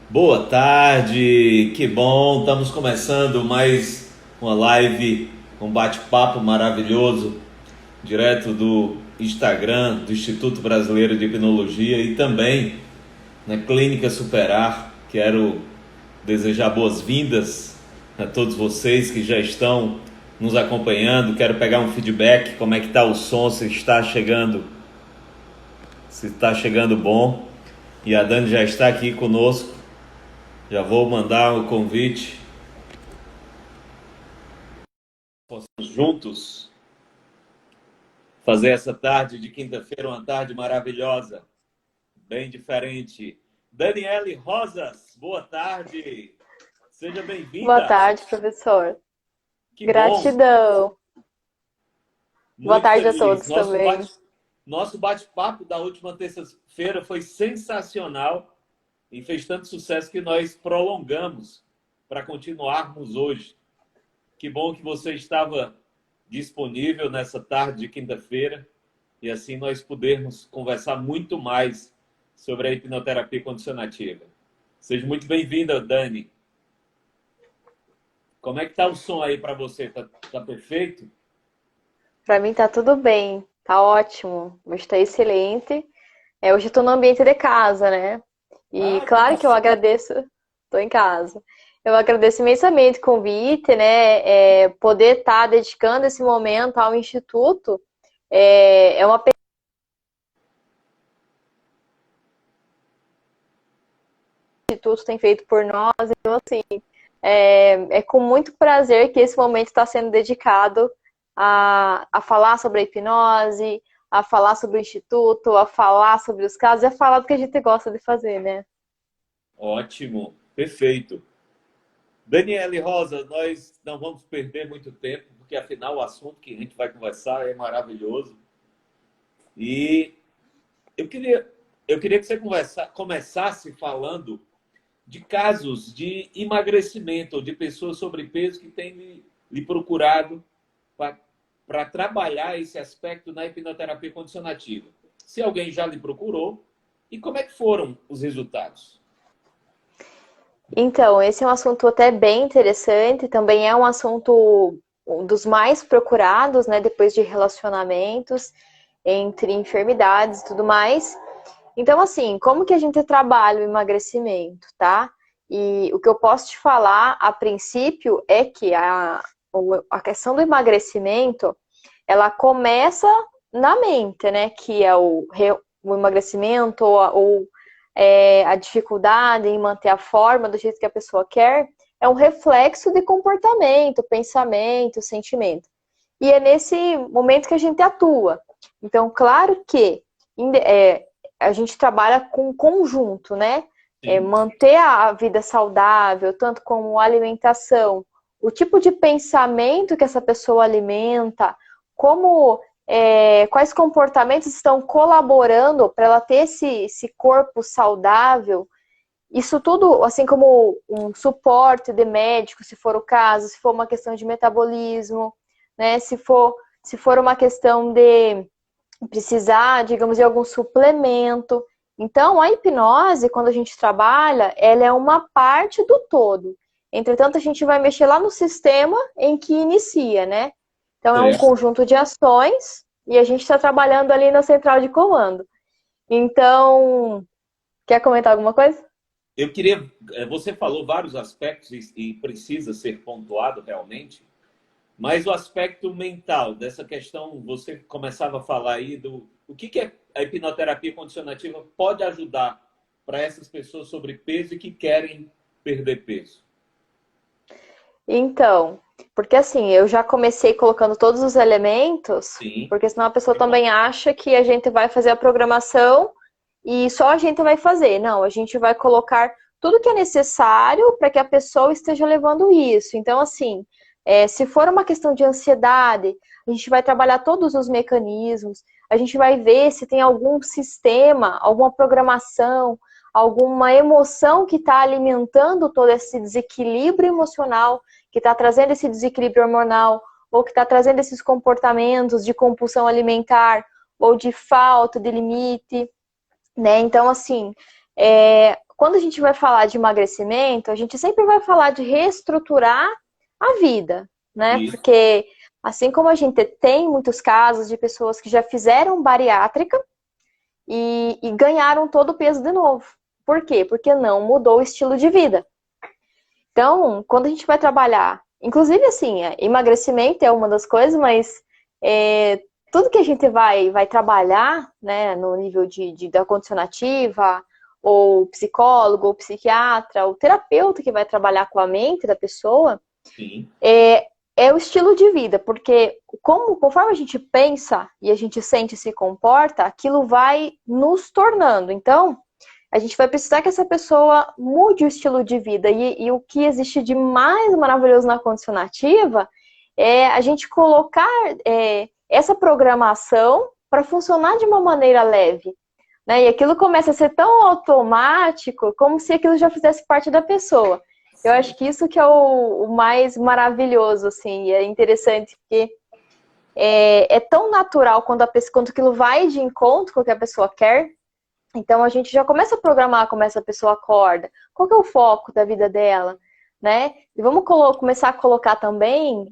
Boa tarde, que bom, estamos começando mais uma live, um bate-papo maravilhoso, direto do Instagram do Instituto Brasileiro de Hipnologia e também na Clínica Superar. Quero desejar boas-vindas a todos vocês que já estão nos acompanhando. Quero pegar um feedback, como é que está o som, se está chegando bom. E a Dani já está aqui conosco. Já vou mandar o convite. Possamos juntos fazer essa tarde de quinta-feira uma tarde maravilhosa, bem diferente. Daniele Rosas, boa tarde. Seja Boa bem-vinda. tarde, professor. Que bom, Gratidão. Boa muito tarde a feliz. todos também. Nosso bate-papo da última terça-feira foi sensacional e fez tanto sucesso que nós prolongamos para continuarmos hoje. Que bom que você estava disponível nessa tarde de quinta-feira e assim nós podermos conversar muito mais sobre a hipnoterapia condicionativa. Seja muito bem-vinda, Dani. Como é que tá o som aí para você? Tá perfeito? Para mim tá tudo bem, tá ótimo, mas tá excelente. Hoje eu tô no ambiente de casa, né? E Ah, tá claro na que eu sua. agradeço, tô em casa. Eu agradeço imensamente o convite, né? Poder estar dedicando esse momento ao Instituto é uma que o Instituto tem feito por nós, então assim, é com muito prazer que esse momento está sendo dedicado a falar sobre a hipnose, a falar sobre o Instituto, a falar sobre os casos e a falar do que a gente gosta de fazer, né? Ótimo, perfeito. Daniele Rosa, nós não vamos perder muito tempo, porque afinal o assunto que a gente vai conversar é maravilhoso. E eu queria, eu queria que você começasse falando de casos de emagrecimento ou de pessoas sobrepeso que têm lhe procurado para trabalhar esse aspecto na hipnoterapia condicionativa. Se alguém já lhe procurou, e como é que foram os resultados? Então, esse é um assunto até bem interessante, também é um assunto um dos mais procurados, né, depois de relacionamentos, entre enfermidades e tudo mais. Então, assim, como que a gente trabalha o emagrecimento, tá? E o que eu posso te falar, a princípio, é que a questão do emagrecimento, ela começa na mente, né? Que é o emagrecimento ou a dificuldade em manter a forma do jeito que a pessoa quer, é um reflexo de comportamento, pensamento, sentimento. E é nesse momento que a gente atua. Então, claro que a gente trabalha com conjunto, né? Sim, Manter a vida saudável, tanto como alimentação, o tipo de pensamento que essa pessoa alimenta, como quais comportamentos estão colaborando para ela ter esse corpo saudável. Isso tudo, assim como um suporte de médico, se for o caso, se for uma questão de metabolismo, né? Se for uma questão de precisar, digamos, de algum suplemento. Então, a hipnose, quando a gente trabalha, ela é uma parte do todo. Entretanto, a gente vai mexer lá no sistema em que inicia, né? Então, é um certo. conjunto de ações e a gente está trabalhando ali na central de comando. Então, quer comentar alguma coisa? Eu queria. Você falou vários aspectos e precisa ser pontuado realmente, mas o aspecto mental dessa questão, você começava a falar aí do o que a hipnoterapia condicionativa pode ajudar para essas pessoas sobrepeso e que querem perder peso. Então, porque assim, eu já comecei colocando todos os elementos, Sim, porque senão a pessoa também acha que a gente vai fazer a programação e só a gente vai fazer. Não, a gente vai colocar tudo que é necessário para que a pessoa esteja levando isso. Então, assim, se for uma questão de ansiedade, a gente vai trabalhar todos os mecanismos, a gente vai ver se tem algum sistema, alguma programação, alguma emoção que está alimentando todo esse desequilíbrio emocional, que está trazendo esse desequilíbrio hormonal, ou que está trazendo esses comportamentos de compulsão alimentar, ou de falta de limite, né? Então, assim, quando a gente vai falar de emagrecimento, a gente sempre vai falar de reestruturar a vida, né? Isso. Porque assim como a gente tem muitos casos de pessoas que já fizeram bariátrica e ganharam todo o peso de novo. Por quê? Porque não mudou o estilo de vida. Então, quando a gente vai trabalhar, inclusive assim, emagrecimento é uma das coisas, mas tudo que a gente vai trabalhar, né, no nível da condicionativa, ou psicólogo, ou psiquiatra, ou terapeuta que vai trabalhar com a mente da pessoa, Sim. é o estilo de vida, porque conforme a gente pensa e a gente sente e se comporta, aquilo vai nos tornando. Então, a gente vai precisar que essa pessoa mude o estilo de vida. E o que existe de mais maravilhoso na condicionativa é a gente colocar essa programação para funcionar de uma maneira leve. Né? E aquilo começa a ser tão automático, como se aquilo já fizesse parte da pessoa. Eu acho que isso que é o mais maravilhoso, assim, e é interessante, porque é tão natural quando aquilo vai de encontro com o que a pessoa quer. Então a gente já começa a programar como essa pessoa acorda, qual que é o foco da vida dela, né? E vamos começar a colocar também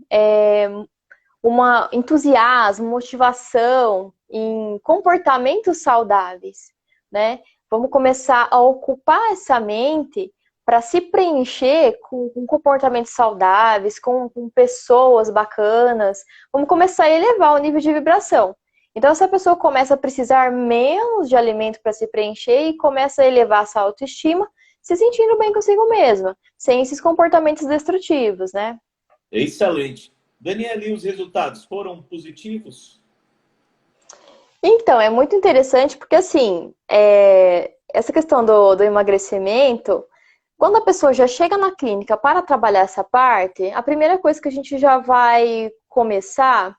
entusiasmo, motivação em comportamentos saudáveis, né? Vamos começar a ocupar essa mente para se preencher com comportamentos saudáveis, com pessoas bacanas. Vamos começar a elevar o nível de vibração. Então, essa pessoa começa a precisar menos de alimento para se preencher e começa a elevar essa autoestima, se sentindo bem consigo mesma, sem esses comportamentos destrutivos, né? Excelente. Daniela, e os resultados foram positivos? Então, é muito interessante porque, assim, essa questão do emagrecimento, quando a pessoa já chega na clínica para trabalhar essa parte, a primeira coisa que a gente já vai começar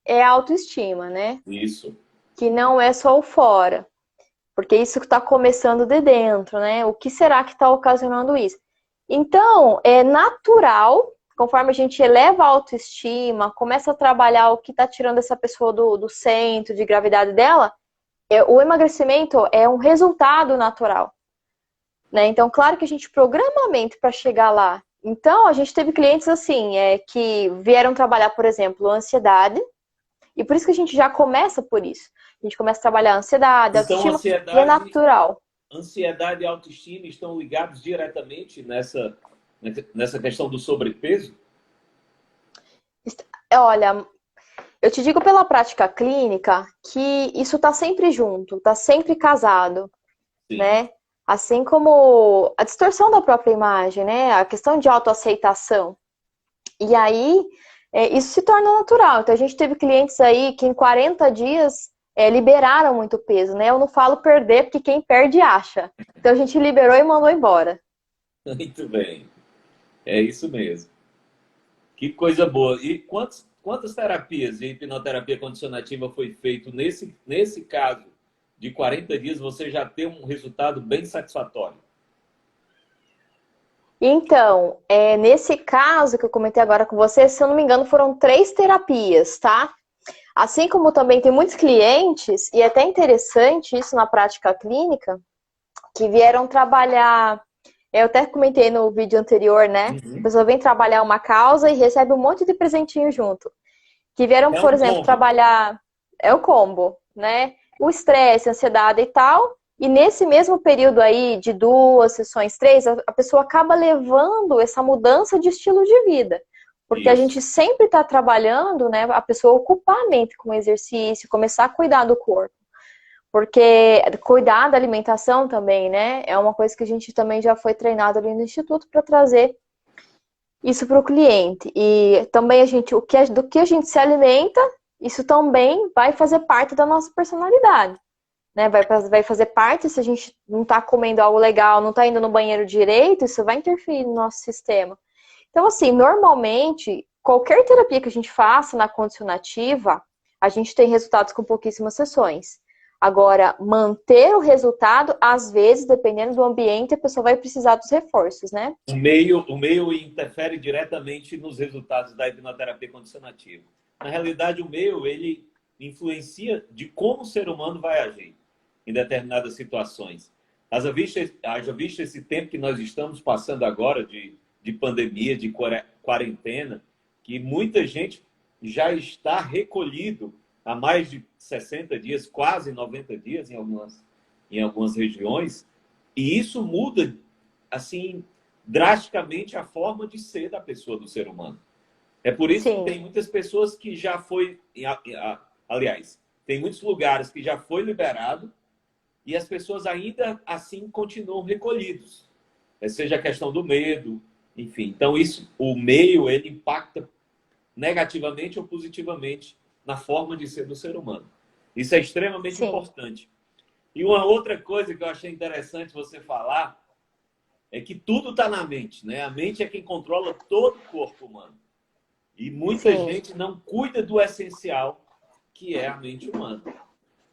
é a autoestima, né? Isso. Que não é só o fora, porque isso está começando de dentro, né? O que será que está ocasionando isso? Então, é natural, conforme a gente eleva a autoestima, começa a trabalhar o que está tirando essa pessoa do centro de gravidade dela, o emagrecimento é um resultado natural. Né? Então, claro que a gente programa a mente para chegar lá. Então, a gente teve clientes assim, que vieram trabalhar, por exemplo, a ansiedade, e por isso que a gente já começa por isso. A gente começa a trabalhar a ansiedade, a Então, autoestima, e é natural. ansiedade e autoestima estão ligados diretamente nessa questão do sobrepeso? Olha, eu te digo pela prática clínica que isso está sempre junto, está sempre casado, Sim. né? Assim como a distorção da própria imagem, né? A questão de autoaceitação. E aí, isso se torna natural. Então, a gente teve clientes aí que em 40 dias liberaram muito peso, né? Eu não falo perder, porque quem perde acha. Então, a gente liberou e mandou embora. Muito bem. É isso mesmo. Que coisa boa. E quantas terapias de hipnoterapia condicionativa foi feito nesse caso de 40 dias, você já tem um resultado bem satisfatório? Então, nesse caso que eu comentei agora com você, se eu não me engano, foram 3 terapias, tá? Assim como também tem muitos clientes, e é até interessante isso na prática clínica, que vieram trabalhar. Eu até comentei no vídeo anterior, né? A Uhum. pessoa vem trabalhar uma causa e recebe um monte de presentinho junto. Que vieram, É por um exemplo, combo. trabalhar. É o combo, né? O estresse, a ansiedade e tal. E nesse mesmo período aí, de 2 sessões, 3, a pessoa acaba levando essa mudança de estilo de vida. Porque a Isso. gente sempre está trabalhando, né? A pessoa ocupar a mente com exercício, começar a cuidar do corpo. Porque cuidar da alimentação também, né? É uma coisa que a gente também já foi treinado ali no Instituto para trazer isso para o cliente. E também do que a gente se alimenta, isso também vai fazer parte da nossa personalidade. Né? Vai fazer parte se a gente não está comendo algo legal, não está indo no banheiro direito, isso vai interferir no nosso sistema. Então, assim, normalmente, qualquer terapia que a gente faça na condicionativa, a gente tem resultados com pouquíssimas sessões. Agora, manter o resultado, às vezes, dependendo do ambiente, a pessoa vai precisar dos reforços, né? O meio interfere diretamente nos resultados da hipnoterapia condicionativa. Na realidade, o meio, ele influencia de como o ser humano vai agir em determinadas situações. Haja visto esse tempo que nós estamos passando agora de pandemia, de quarentena, que muita gente já está recolhido há mais de 60 dias, quase 90 dias em algumas regiões, e isso muda, assim, drasticamente a forma de ser da pessoa, do ser humano. É por isso que Sim, tem muitas pessoas que já foi, aliás, tem muitos lugares que já foi liberado e as pessoas ainda assim continuam recolhidos. Seja a questão do medo, enfim. Então, isso, o meio, ele impacta negativamente ou positivamente na forma de ser do ser humano. Isso é extremamente sim, importante. E uma outra coisa que eu achei interessante você falar é que tudo está na mente, né? A mente é quem controla todo o corpo humano. E muita sim, gente não cuida do essencial, que é a mente humana.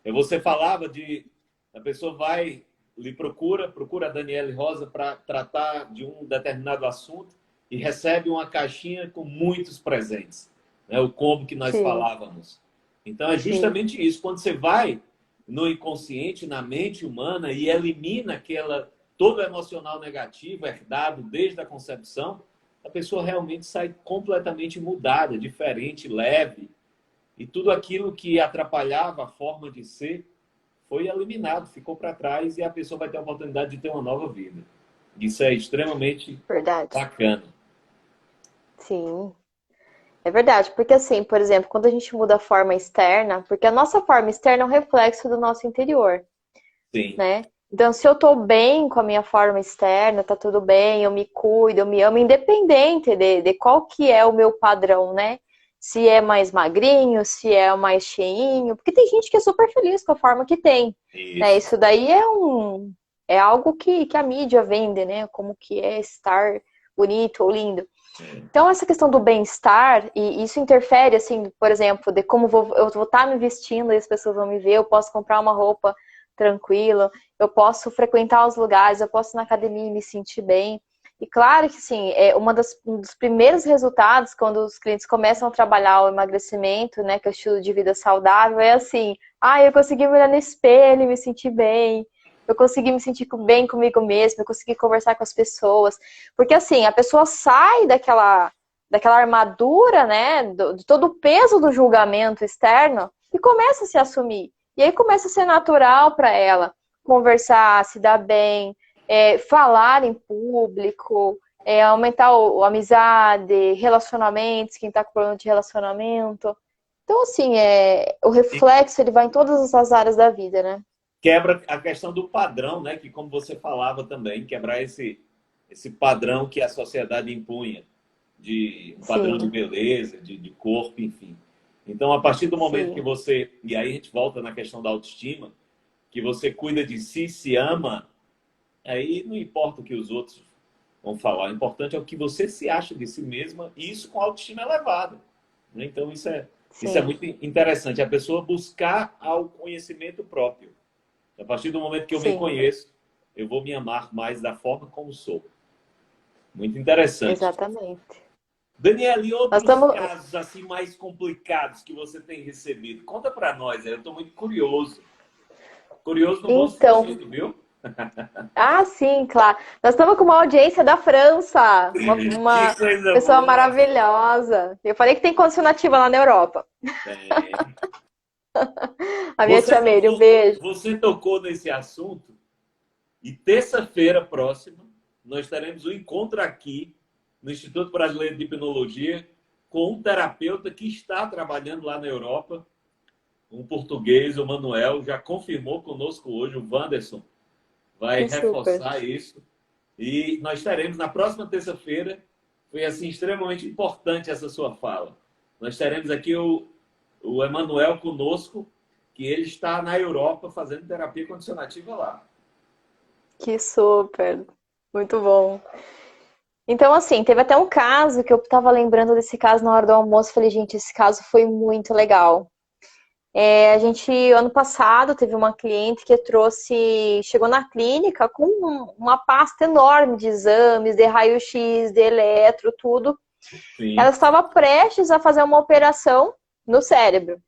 Você falava de a pessoa vai lhe procura a Daniele Rosa para tratar de um determinado assunto e recebe uma caixinha com muitos presentes, né? O combo que nós sim, falávamos. Então é sim, justamente isso. Quando você vai no inconsciente, na mente humana e elimina todo o emocional negativo herdado desde a concepção, a pessoa realmente sai completamente mudada, diferente, leve, e tudo aquilo que atrapalhava a forma de ser foi eliminado, ficou para trás e a pessoa vai ter a oportunidade de ter uma nova vida. Isso é extremamente verdade. bacana. Sim, é verdade. Porque assim, por exemplo, quando a gente muda a forma externa, porque a nossa forma externa é um reflexo do nosso interior, Sim, né? Então, se eu tô bem com a minha forma externa, tá tudo bem, eu me cuido, eu me amo, independente de qual que é o meu padrão, né? Se é mais magrinho, se é mais cheinho, porque tem gente que é super feliz com a forma que tem, né? isso. Isso daí é algo que a mídia vende, né? Como que é estar bonito ou lindo. É. Então, essa questão do bem-estar, e isso interfere, assim, por exemplo, de como eu vou estar me vestindo e as pessoas vão me ver, eu posso comprar uma roupa tranquila, eu posso frequentar os lugares, eu posso ir na academia e me sentir bem. E claro que, sim, um dos primeiros resultados quando os clientes começam a trabalhar o emagrecimento, né, que é o estilo de vida saudável, é assim, eu consegui me olhar no espelho e me sentir bem, eu consegui me sentir bem comigo mesma, eu consegui conversar com as pessoas. Porque assim, a pessoa sai daquela armadura, né, de todo o peso do julgamento externo e começa a se assumir. E aí começa a ser natural para ela conversar, se dar bem, falar em público, aumentar a amizade, relacionamentos, quem está com problema de relacionamento. Então, assim, o E reflexo ele vai em todas as áreas da vida, né? quebra a questão do padrão, né? Que como você falava também, quebrar esse padrão que a sociedade impunha, de um padrão de Sim, beleza, de corpo, enfim. Então, a partir do momento que sim, você, e aí a gente volta na questão da autoestima, que você cuida de si, se ama, aí não importa o que os outros vão falar. O importante é o que você se acha de si mesma, e isso com autoestima elevada, né? Então, isso é sim, muito interessante. A pessoa buscar ao conhecimento próprio. A partir do momento que eu me sim, conheço, eu vou me amar mais da forma como sou. Muito interessante. exatamente. Daniela, e Nós outros estamos. casos assim mais complicados que você tem recebido? Conta para nós, eu estou muito curioso. Curioso no bom Então, sentido, viu? sim, claro. Nós estamos com uma audiência da França, Que uma coisa pessoa boa! maravilhosa. Eu falei que tem condição nativa lá na Europa. É. A minha tia Meire, um beijo. Você tocou nesse assunto e terça-feira próxima nós teremos um encontro aqui no Instituto Brasileiro de Hipnologia com um terapeuta que está trabalhando lá na Europa, um português, o Manuel, já confirmou conosco hoje, o Wanderson vai Que super. reforçar isso. E nós teremos na próxima terça-feira, foi assim extremamente importante essa sua fala. Nós teremos aqui o Emanuel conosco, que ele está na Europa fazendo terapia condicionativa lá. Que super. Muito bom. Então, assim, teve até um caso que eu tava lembrando desse caso na hora do almoço. Falei, gente, esse caso foi muito legal. A gente, ano passado, teve uma cliente que chegou na clínica com uma pasta enorme de exames, de raio-x, de eletro, tudo. Ela Sim, estava prestes a fazer uma operação no cérebro.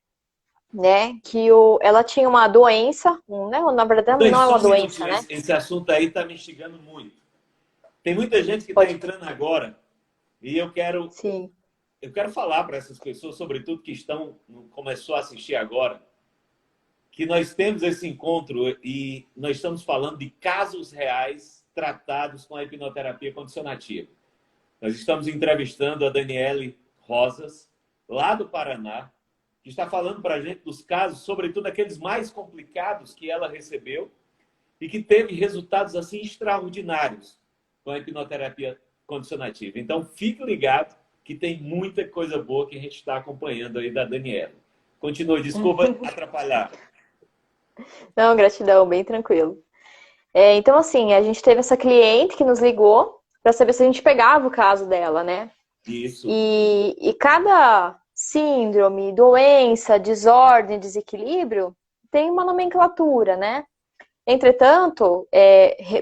né, que ela tinha uma doença, né, na verdade não é Só uma um doença, minutinho, né? esse assunto aí está me instigando muito. Tem muita gente que está Pode, entrando agora e sim. eu quero falar para essas pessoas, sobretudo que começou a assistir agora, que nós temos esse encontro e nós estamos falando de casos reais tratados com a hipnoterapia condicionativa. Nós estamos entrevistando a Daniele Rosas, lá do Paraná, que está falando para a gente dos casos, sobretudo aqueles mais complicados que ela recebeu e que teve resultados assim extraordinários com a hipnoterapia condicionativa. Então, fique ligado que tem muita coisa boa que a gente está acompanhando aí da Daniela. Continue, desculpa atrapalhar. Não, gratidão, bem tranquilo. Então, assim, a gente teve essa cliente que nos ligou para saber se a gente pegava o caso dela, né? Isso. E cada síndrome, doença, desordem, desequilíbrio tem uma nomenclatura, né? Entretanto,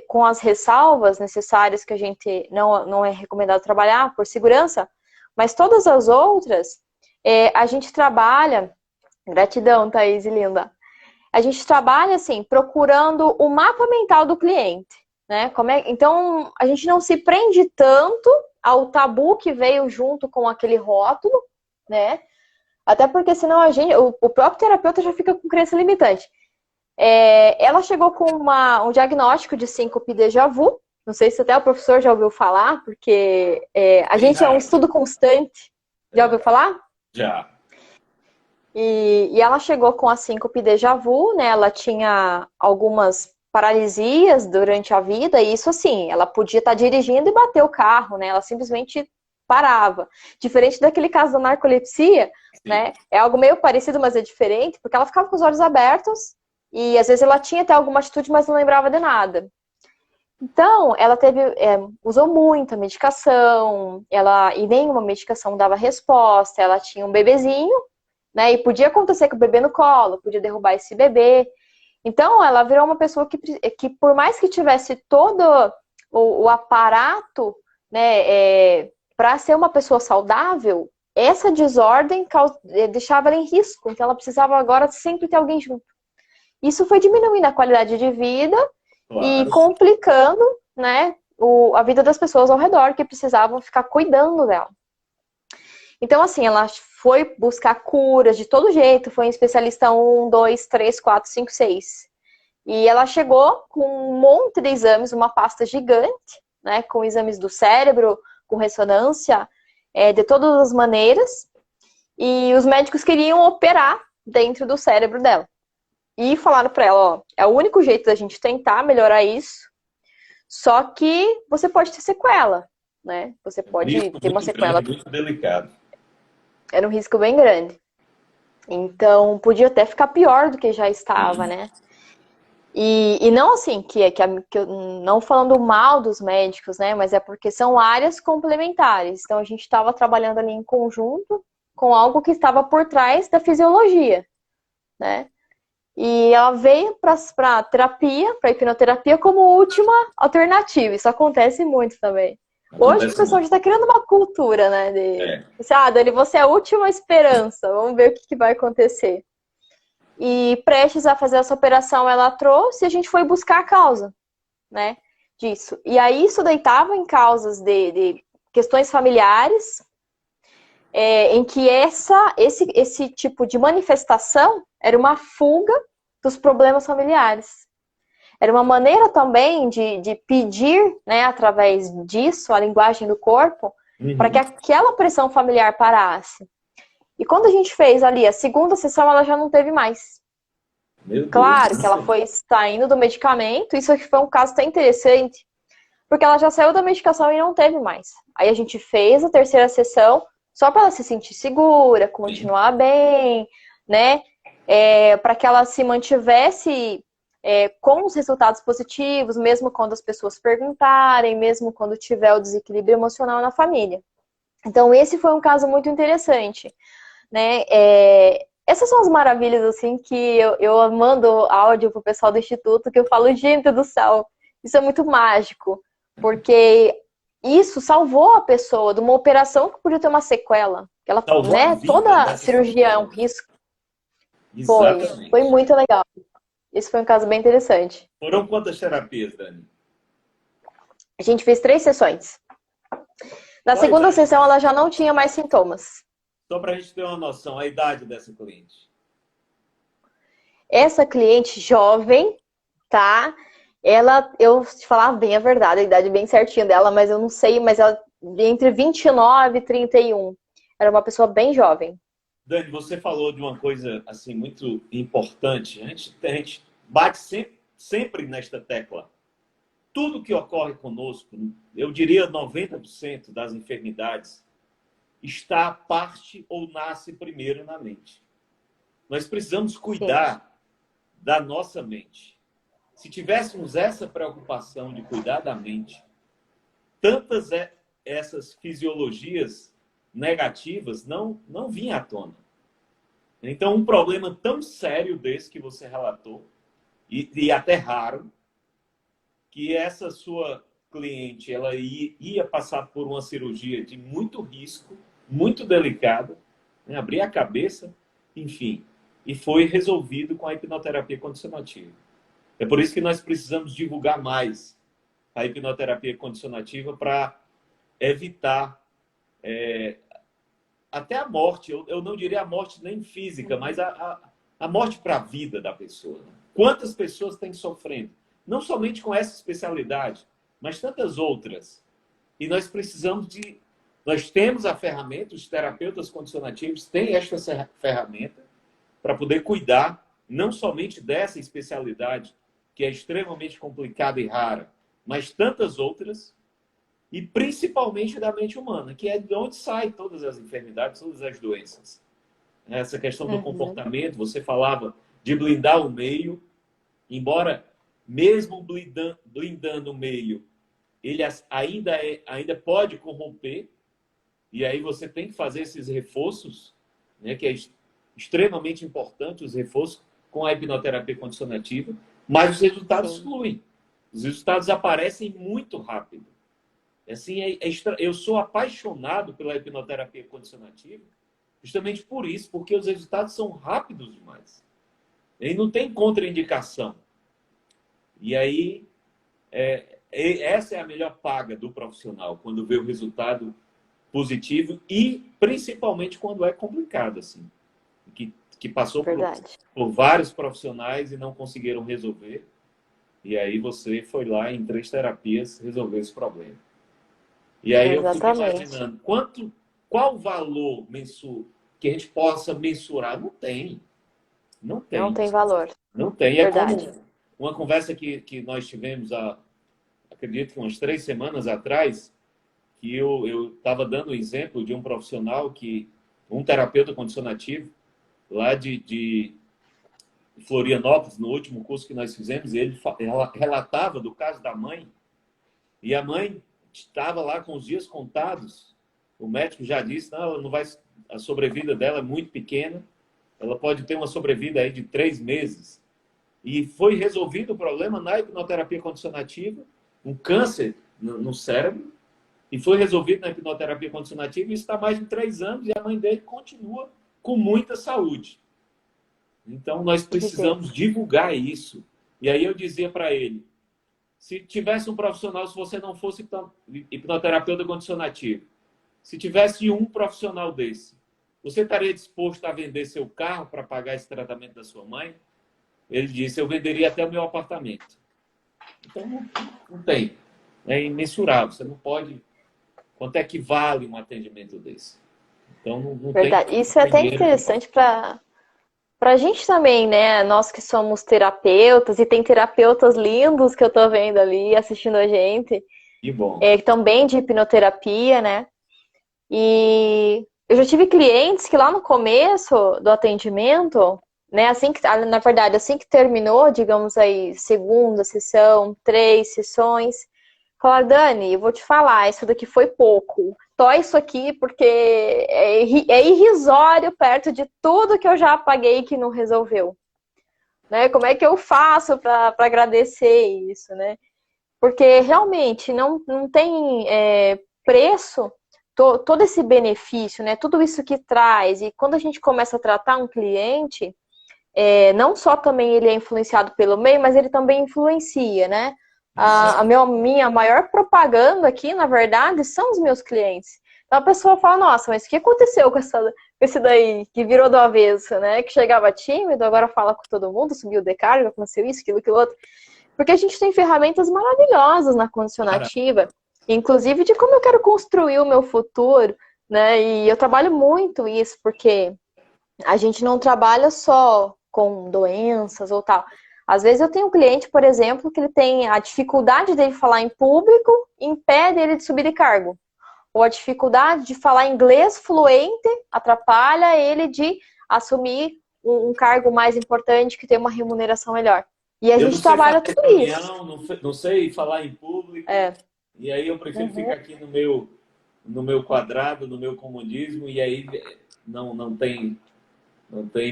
com as ressalvas necessárias que a gente não é recomendado trabalhar por segurança, mas todas as outras, a gente trabalha. Gratidão, Thaís, linda. A gente trabalha assim, procurando o mapa mental do cliente, né? Então, a gente não se prende tanto ao tabu que veio junto com aquele rótulo, né? Até porque senão o próprio terapeuta já fica com crença limitante. Ela chegou com um diagnóstico de síncope déjà vu. Não sei se até o professor já ouviu falar, porque a gente é um estudo constante. Já ouviu falar? Já. E ela chegou com a síncope déjà vu, né? Ela tinha algumas paralisias durante a vida, e isso assim, ela podia estar dirigindo e bater o carro, né? Ela simplesmente parava. Diferente daquele caso da narcolepsia, né? É algo meio parecido, mas é diferente, porque ela ficava com os olhos abertos e às vezes ela tinha até alguma atitude, mas não lembrava de nada. Então, ela usou muita medicação, e nenhuma medicação dava resposta. Ela tinha um bebezinho, né? E podia acontecer com o bebê no colo, podia derrubar esse bebê. Então, ela virou uma pessoa que por mais que tivesse todo o aparato, né, para ser uma pessoa saudável, essa desordem deixava ela em risco. Então, ela precisava agora sempre ter alguém junto. Isso foi diminuindo a qualidade de vida e Claro. complicando, né, a vida das pessoas ao redor que precisavam ficar cuidando dela. Então, assim, ela foi buscar curas de todo jeito, foi em especialista 1, 2, 3, 4, 5, 6. E ela chegou com um monte de exames, uma pasta gigante, né, com exames do cérebro, com ressonância, de todas as maneiras. E os médicos queriam operar dentro do cérebro dela. E falaram para ela, ó, é o único jeito da gente tentar melhorar isso, só que você pode ter sequela, né? Você pode ter uma sequela. Muito delicado. Era um risco bem grande. Então, podia até ficar pior do que já estava, né? E não assim, que eu não falando mal dos médicos, né? Mas é porque são áreas complementares. Então, a gente estava trabalhando ali em conjunto com algo que estava por trás da fisiologia, né? E ela veio para terapia, para hipnoterapia, como última alternativa. Isso acontece muito também. Hoje o pessoal já está criando uma cultura, né? Dani, você é a última esperança. Vamos ver o que vai acontecer. E prestes a fazer essa operação, ela trouxe e a gente foi buscar a causa, né? Disso. E aí isso deitava em causas de questões familiares, em que esse tipo de manifestação era uma fuga dos problemas familiares. Era uma maneira também de pedir, né, através disso, a linguagem do corpo, para que aquela pressão familiar parasse. E quando a gente fez ali a segunda sessão, ela já não teve mais. Claro que ela foi saindo do medicamento, isso aqui foi um caso até interessante, porque ela já saiu da medicação e não teve mais. Aí a gente fez a terceira sessão, só para ela se sentir segura, continuar bem, né? Para que ela se mantivesse com os resultados positivos, mesmo quando as pessoas perguntarem, mesmo quando tiver o desequilíbrio emocional na família. Então, esse foi um caso muito interessante, né? Essas são as maravilhas, assim, que eu mando áudio pro pessoal do Instituto, que eu falo, gente do céu, isso é muito mágico, porque isso salvou a pessoa de uma operação que podia ter uma sequela. Ela, né, toda cirurgia é um risco. Foi Exatamente. muito legal. Esse foi um caso bem interessante. Foram quantas terapias, Dani? A gente fez 3 sessões. Na Qual a segunda idade? sessão, ela já não tinha mais sintomas. Só para a gente ter uma noção, a idade dessa cliente. Essa cliente jovem, tá? Ela, eu te falar bem a verdade, a idade bem certinha dela, mas eu não sei, mas ela entre 29 e 31. Era uma pessoa bem jovem. Dani, você falou de uma coisa assim muito importante. A gente bate sempre nesta tecla. Tudo que ocorre conosco, eu diria 90% das enfermidades, está parte ou nasce primeiro na mente. Nós precisamos Sim, cuidar da nossa mente. Se tivéssemos essa preocupação de cuidar da mente, tantas essas fisiologias negativas não vinham à tona. Então, um problema tão sério desse que você relatou, e até raro, que essa sua cliente ela ia passar por uma cirurgia de muito risco, muito delicada, né? Abrir a cabeça, enfim, e foi resolvido com a hipnoterapia condicionativa. É por isso que nós precisamos divulgar mais a hipnoterapia condicionativa para evitar até a morte. Eu não diria a morte nem física, mas a morte para a vida da pessoa. Né? Quantas pessoas têm sofrendo? Não somente com essa especialidade, mas tantas outras. E nós precisamos de. Nós temos a ferramenta, os terapeutas condicionativos têm esta ferramenta para poder cuidar não somente dessa especialidade, que é extremamente complicada e rara, mas tantas outras, e principalmente da mente humana, que é de onde saem todas as enfermidades, todas as doenças. Essa questão do uhum, comportamento, você falava de blindar o meio, embora mesmo blindando o meio, ele ainda pode corromper, e aí você tem que fazer esses reforços, né, que é extremamente importante, os reforços com a hipnoterapia condicionativa, mas os resultados sim. fluem. Os resultados aparecem muito rápido. Assim, eu sou apaixonado pela hipnoterapia condicionativa justamente por isso, porque os resultados são rápidos demais. E não tem contraindicação. E aí, essa é a melhor paga do profissional, quando vê o resultado positivo e principalmente quando é complicado, assim. Que passou Verdade. por vários profissionais e não conseguiram resolver. E aí você foi lá em 3 terapias resolver esse problema. E aí eu fico Exatamente. imaginando qual o valor que a gente possa mensurar. Não tem. Não Não tem. tem valor. Não tem. É como Verdade. uma conversa que nós tivemos, acredito que umas 3 semanas atrás, que eu estava dando um exemplo de um profissional um terapeuta condicionativo, lá de Florianópolis, no último curso que nós fizemos, e ele relatava do caso da mãe, e a mãe estava lá com os dias contados. O médico já disse, não vai, a sobrevida dela é muito pequena, ela pode ter uma sobrevida aí de 3 meses. E foi resolvido o problema na hipnoterapia condicionativa, um câncer no cérebro, e foi resolvido na hipnoterapia condicionativa, e está há mais de 3 anos, e a mãe dele continua com muita saúde. Então, nós Que ver. precisamos divulgar isso. E aí eu dizia para ele, se tivesse um profissional, se você não fosse hipnoterapeuta condicionativo, se tivesse um profissional desse, você estaria disposto a vender seu carro para pagar esse tratamento da sua mãe? Ele disse, eu venderia até o meu apartamento. Então, não tem. É imensurável. Você não pode... Quanto é que vale um atendimento desse? Então, não tem Verdade. Isso é até dinheiro que interessante para a gente também, né? Nós que somos terapeutas, e tem terapeutas lindos que eu tô vendo ali assistindo a gente, que bom. também de hipnoterapia, né? E eu já tive clientes que lá no começo do atendimento, né, na verdade, assim que terminou, digamos aí, segunda sessão, 3 sessões, falaram, Dani, eu vou te falar, isso daqui foi pouco. Só isso aqui, porque é irrisório perto de tudo que eu já paguei que não resolveu. Né? Como é que eu faço para agradecer isso, né? Porque realmente não tem preço todo esse benefício, né? Tudo isso que traz. E quando a gente começa a tratar um cliente, não só também ele é influenciado pelo meio, mas ele também influencia, né? Minha maior propaganda aqui, na verdade, são os meus clientes. Então a pessoa fala, nossa, mas o que aconteceu com esse daí que virou do avesso, né? Que chegava tímido, agora fala com todo mundo, subiu de carga, aconteceu isso, aquilo outro. Porque a gente tem ferramentas maravilhosas na condicionativa, inclusive de como eu quero construir o meu futuro, né? E eu trabalho muito isso, porque a gente não trabalha só com doenças ou tal. Às vezes eu tenho um cliente, por exemplo, que ele tem a dificuldade dele falar em público, impede ele de subir de cargo. Ou a dificuldade de falar inglês fluente atrapalha ele de assumir um cargo mais importante que tem uma remuneração melhor. E a Eu não gente sei trabalha fazer tudo isso. reunião, não sei falar em público, e aí eu prefiro ficar aqui no meu quadrado, no meu comodismo, e aí não tem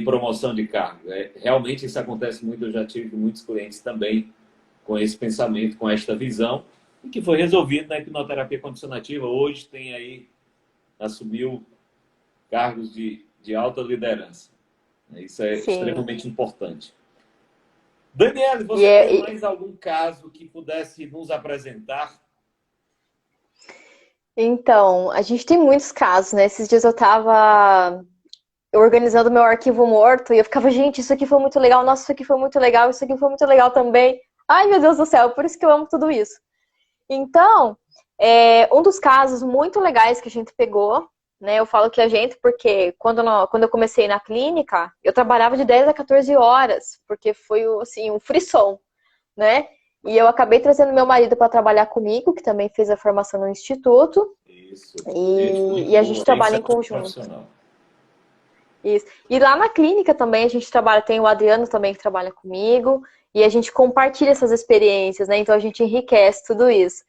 promoção de cargo. Realmente isso acontece muito, eu já tive muitos clientes também com esse pensamento, com esta visão, e que foi resolvido na hipnoterapia condicionativa. Hoje assumiu cargos de alta liderança. Isso é Sim. extremamente importante. Daniele, você tem mais algum caso que pudesse nos apresentar? Então, a gente tem muitos casos, né? Esses dias eu estava organizando meu arquivo morto e eu ficava, gente, isso aqui foi muito legal, nossa, isso aqui foi muito legal, isso aqui foi muito legal também. Ai, meu Deus do céu, por isso que eu amo tudo isso. Então, um dos casos muito legais que a gente pegou, né? Eu falo que a gente, porque quando eu comecei na clínica, eu trabalhava de 10 a 14 horas, porque foi assim, um frisson, né? E eu acabei trazendo meu marido para trabalhar comigo, que também fez a formação no instituto. Isso. E a gente trabalha em conjunto. Isso. E lá na clínica também a gente trabalha, tem o Adriano também que trabalha comigo, e a gente compartilha essas experiências, né? Então a gente enriquece tudo isso.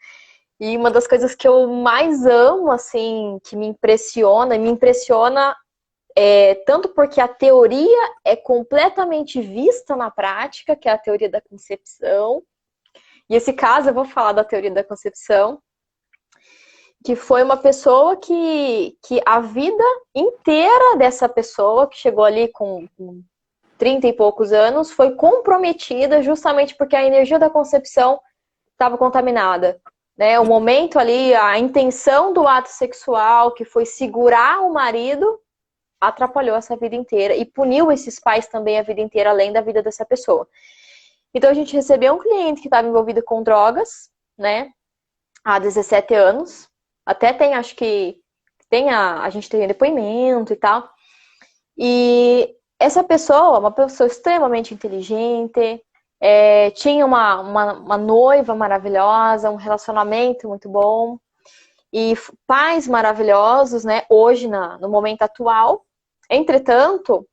E uma das coisas que eu mais amo, assim, que me impressiona tanto porque a teoria é completamente vista na prática, que é a teoria da concepção. E esse caso eu vou falar da teoria da concepção, que foi uma pessoa que a vida inteira dessa pessoa, que chegou ali com 30 e poucos anos, foi comprometida justamente porque a energia da concepção estava contaminada. Né? O momento ali, a intenção do ato sexual, que foi segurar o marido, atrapalhou essa vida inteira e puniu esses pais também a vida inteira, além da vida dessa pessoa. Então a gente recebeu um cliente que estava envolvido com drogas, né? Há 17 anos. Até tem, acho que a gente tem depoimento e tal. E essa pessoa, uma pessoa extremamente inteligente, tinha uma noiva maravilhosa, um relacionamento muito bom, e pais maravilhosos, né, hoje, no momento atual. Entretanto,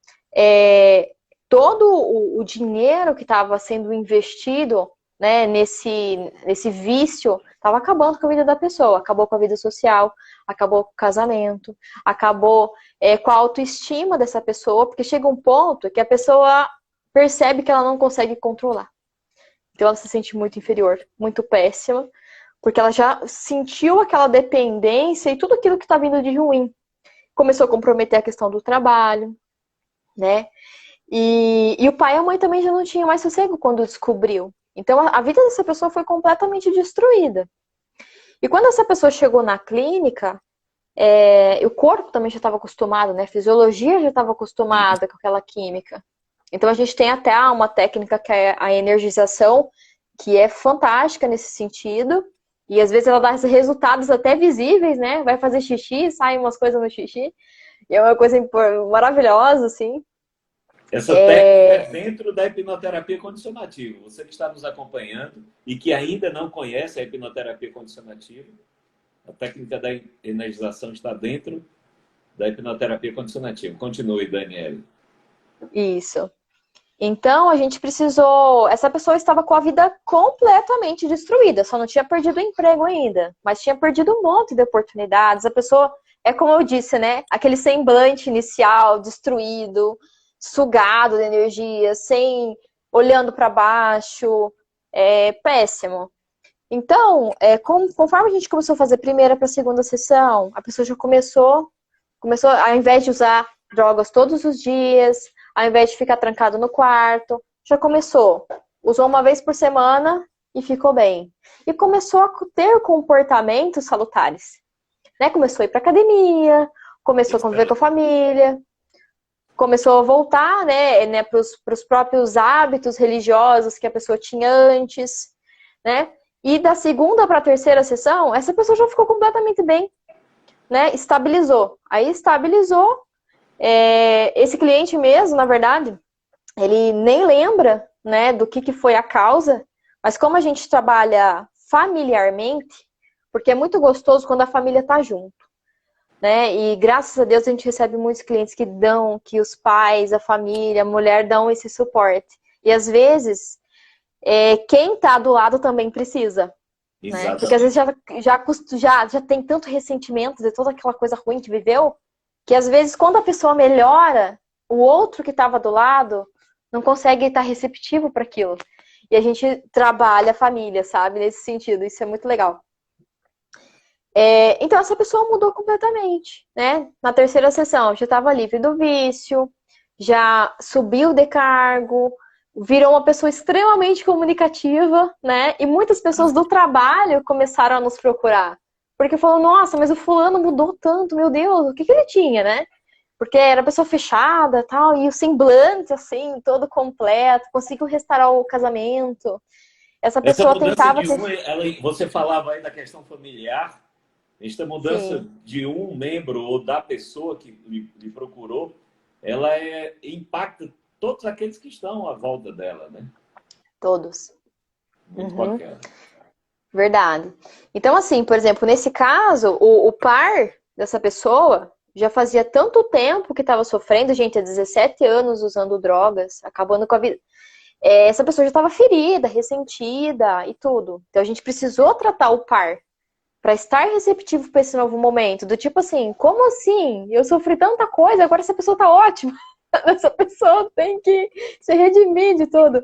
todo o dinheiro que estava sendo investido, né, nesse vício, estava acabando com a vida da pessoa, acabou com a vida social, acabou com o casamento, acabou com a autoestima dessa pessoa, porque chega um ponto que a pessoa percebe que ela não consegue controlar. Então ela se sente muito inferior, muito péssima, porque ela já sentiu aquela dependência e tudo aquilo que está vindo de ruim. Começou a comprometer a questão do trabalho, né? E o pai e a mãe também já não tinham mais sossego quando descobriu. Então a vida dessa pessoa foi completamente destruída. E quando essa pessoa chegou na clínica, o corpo também já estava acostumado, né? A fisiologia já estava acostumada com aquela química. Então a gente tem até uma técnica que é a energização, que é fantástica nesse sentido. E às vezes ela dá resultados até visíveis, né? Vai fazer xixi, saem umas coisas no xixi. E é uma coisa maravilhosa, assim. Essa técnica é dentro da hipnoterapia condicionativa. Você que está nos acompanhando e que ainda não conhece a hipnoterapia condicionativa, a técnica da energização está dentro da hipnoterapia condicionativa. Continue, Daniele. Isso. Então, a gente precisou... Essa pessoa estava com a vida completamente destruída, só não tinha perdido o emprego ainda, mas tinha perdido um monte de oportunidades. A pessoa, como eu disse, né? Aquele semblante inicial, destruído, sugado de energia, olhando para baixo, péssimo. Então, conforme a gente começou a fazer primeira para a segunda sessão, a pessoa já começou, ao invés de usar drogas todos os dias, ao invés de ficar trancado no quarto. Já começou, usou uma vez por semana e ficou bem. E começou a ter comportamentos salutares, né? Começou a ir para academia, começou a conviver com a família, começou a voltar, né, para os próprios hábitos religiosos que a pessoa tinha antes, né? E da segunda para a terceira sessão, essa pessoa já ficou completamente bem, né? Estabilizou. Aí estabilizou. Esse cliente mesmo, na verdade, ele nem lembra, né, do que foi a causa, mas como a gente trabalha familiarmente, porque é muito gostoso quando a família tá junto, né? E graças a Deus a gente recebe muitos clientes que os pais, a família, a mulher dão esse suporte. E às vezes, quem tá do lado também precisa, né? Porque às vezes já tem tanto ressentimento de toda aquela coisa ruim que viveu, que às vezes quando a pessoa melhora, o outro que estava do lado não consegue estar receptivo para aquilo. E a gente trabalha a família, sabe? Nesse sentido, isso é muito legal. Então essa pessoa mudou completamente, né? Na terceira sessão já estava livre do vício, já subiu de cargo, virou uma pessoa extremamente comunicativa, né? E muitas pessoas do trabalho começaram a nos procurar. Porque falou, nossa, mas o fulano mudou tanto, meu Deus, o que ele tinha, né? Porque era pessoa fechada tal, e o semblante, assim, todo completo, conseguiu restaurar o casamento. Essa Essa pessoa mudança tentava de ter... você falava aí da questão familiar, esta mudança Sim, de um membro ou da pessoa que lhe procurou, ela impacta todos aqueles que estão à volta dela, né? todos. Muito Uhum. bacana. Verdade. Então, assim, por exemplo, nesse caso, o par dessa pessoa já fazia tanto tempo que estava sofrendo, gente, há 17 anos usando drogas, acabando com a vida. Essa pessoa já estava ferida, ressentida e tudo. Então, a gente precisou tratar o par para estar receptivo para esse novo momento. Do tipo assim, como assim? Eu sofri tanta coisa, agora essa pessoa tá ótima. Essa pessoa tem que se redimir de tudo.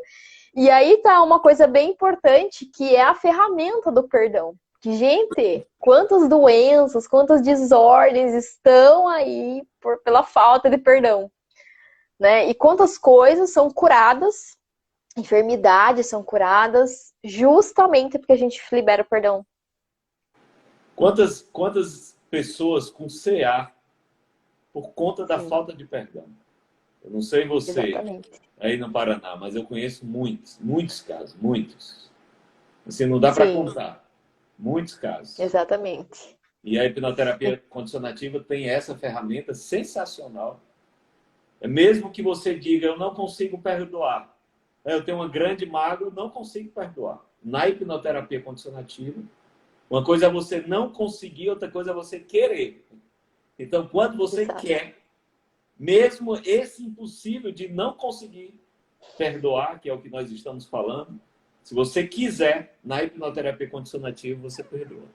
E aí tá uma coisa bem importante, que é a ferramenta do perdão. Que, gente, quantas doenças, quantas desordens estão aí pela falta de perdão, né? E quantas coisas são curadas, enfermidades são curadas, justamente porque a gente libera o perdão. Quantas pessoas com CA por conta da Sim, falta de perdão? Eu não sei você exatamente. aí no Paraná, mas eu conheço muitos casos, muitos. Assim, não dá para Sim, contar. Muitos casos. exatamente. E a hipnoterapia condicionativa tem essa ferramenta sensacional. É mesmo que você diga, eu não consigo perdoar. Eu tenho uma grande mágoa, não consigo perdoar. Na hipnoterapia condicionativa, uma coisa é você não conseguir, outra coisa é você querer. Então, quando você Exato. quer, mesmo esse impossível de não conseguir perdoar, que é o que nós estamos falando, se você quiser, na hipnoterapia condicionativa, você perdoa.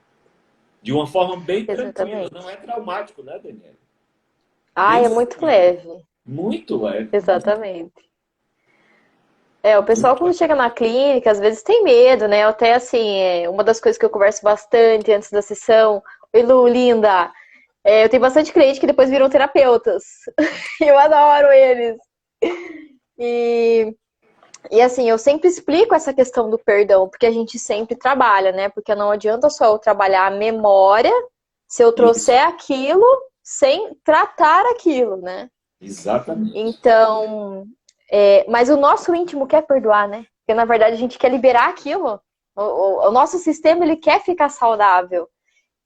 De uma forma bem tranquila, não Exatamente. é traumático, né, Daniela? Ai, Bem é muito tranquilo. leve. Muito leve. Exatamente. O pessoal quando chega na clínica, às vezes tem medo, né? Até assim, uma das coisas que eu converso bastante antes da sessão, oi Lu, linda, eu tenho bastante cliente que depois viram terapeutas. Eu adoro eles. E, e assim, eu sempre explico essa questão do perdão, porque a gente sempre trabalha, né? Porque não adianta só eu trabalhar a memória se eu Isso, trouxer aquilo sem tratar aquilo, né? exatamente. Então, mas o nosso íntimo quer perdoar, né? Porque na verdade a gente quer liberar aquilo. O nosso sistema ele quer ficar saudável.